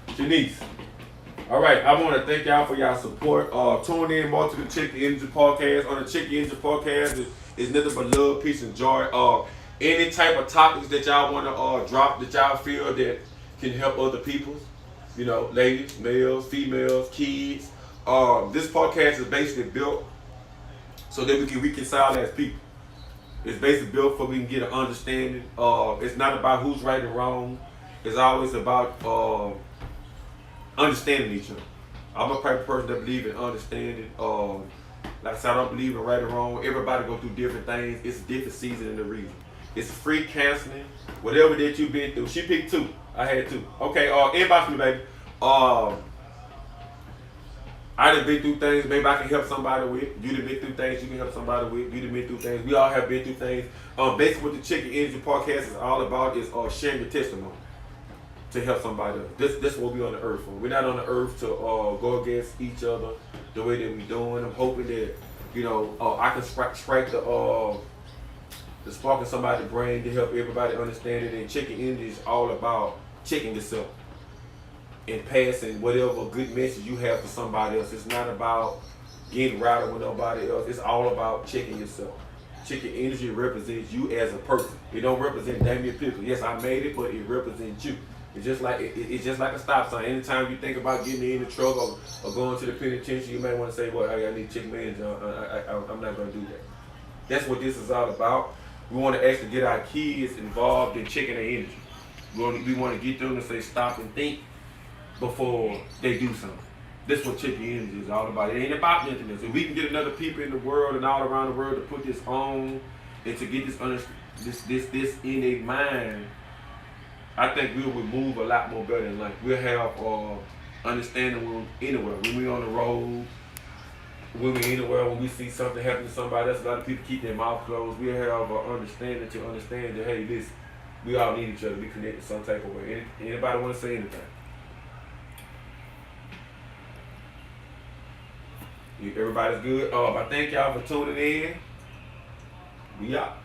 Shanice. All right, I want to thank y'all for y'all support. Tune in more to the Check Engine podcast. On the Check Engine podcast, it's nothing but love, peace, and joy. Any type of topics that y'all want to drop that y'all feel that can help other people, you know, ladies, males, females, kids. This podcast is basically built so that we can reconcile as people. It's basically built for we can get an understanding. It's not about who's right and wrong. It's always about understanding each other. I'm a type of person that believes in understanding. Like I said, I don't believe in right or wrong. Everybody go through different things. It's a different season and the reason. It's free counseling. Whatever that you've been through. She picked 2. I had 2. Okay, inbox me, baby. I done been through things maybe I can help somebody with. You done been through things you can help somebody with. You done been through things. We all have been through things. Basically what the Chicken Energy podcast is all about is sharing your testimony to help somebody else. This is what we on the earth for. We're not on the earth to go against each other the way that we doing. I'm hoping that, you know, I can strike the spark in somebody's brain to help everybody understand it. And Chicken Energy is all about checking yourself and passing whatever good message you have for somebody else. It's not about getting routed with nobody else. It's all about checking yourself. Chicken Energy represents you as a person. It don't represent Damian Pickle. Yes, I made it, but it represents you. It's just like it's just like a stop sign. Anytime you think about getting in the truck or going to the penitentiary, you may want to say, "Well, hey, I need Chicken Energy. I'm not going to do that." That's what this is all about. We want to actually get our kids involved in checking their energy. We want to get them to say stop and think before they do something. That's what Chicken Energy is all about. It ain't about nothing else. If we can get another people in the world and all around the world to put this on and to get this in their mind, I think we will move a lot more better in life. We'll have understanding anywhere. When we're on the road, when we're anywhere, when we see something happen to somebody else, a lot of people keep their mouth closed. We'll have understanding to understand that, hey, listen, we all need each other. We connect in some type of way. Anybody want to say anything? Everybody's good. I thank y'all for tuning in. We out.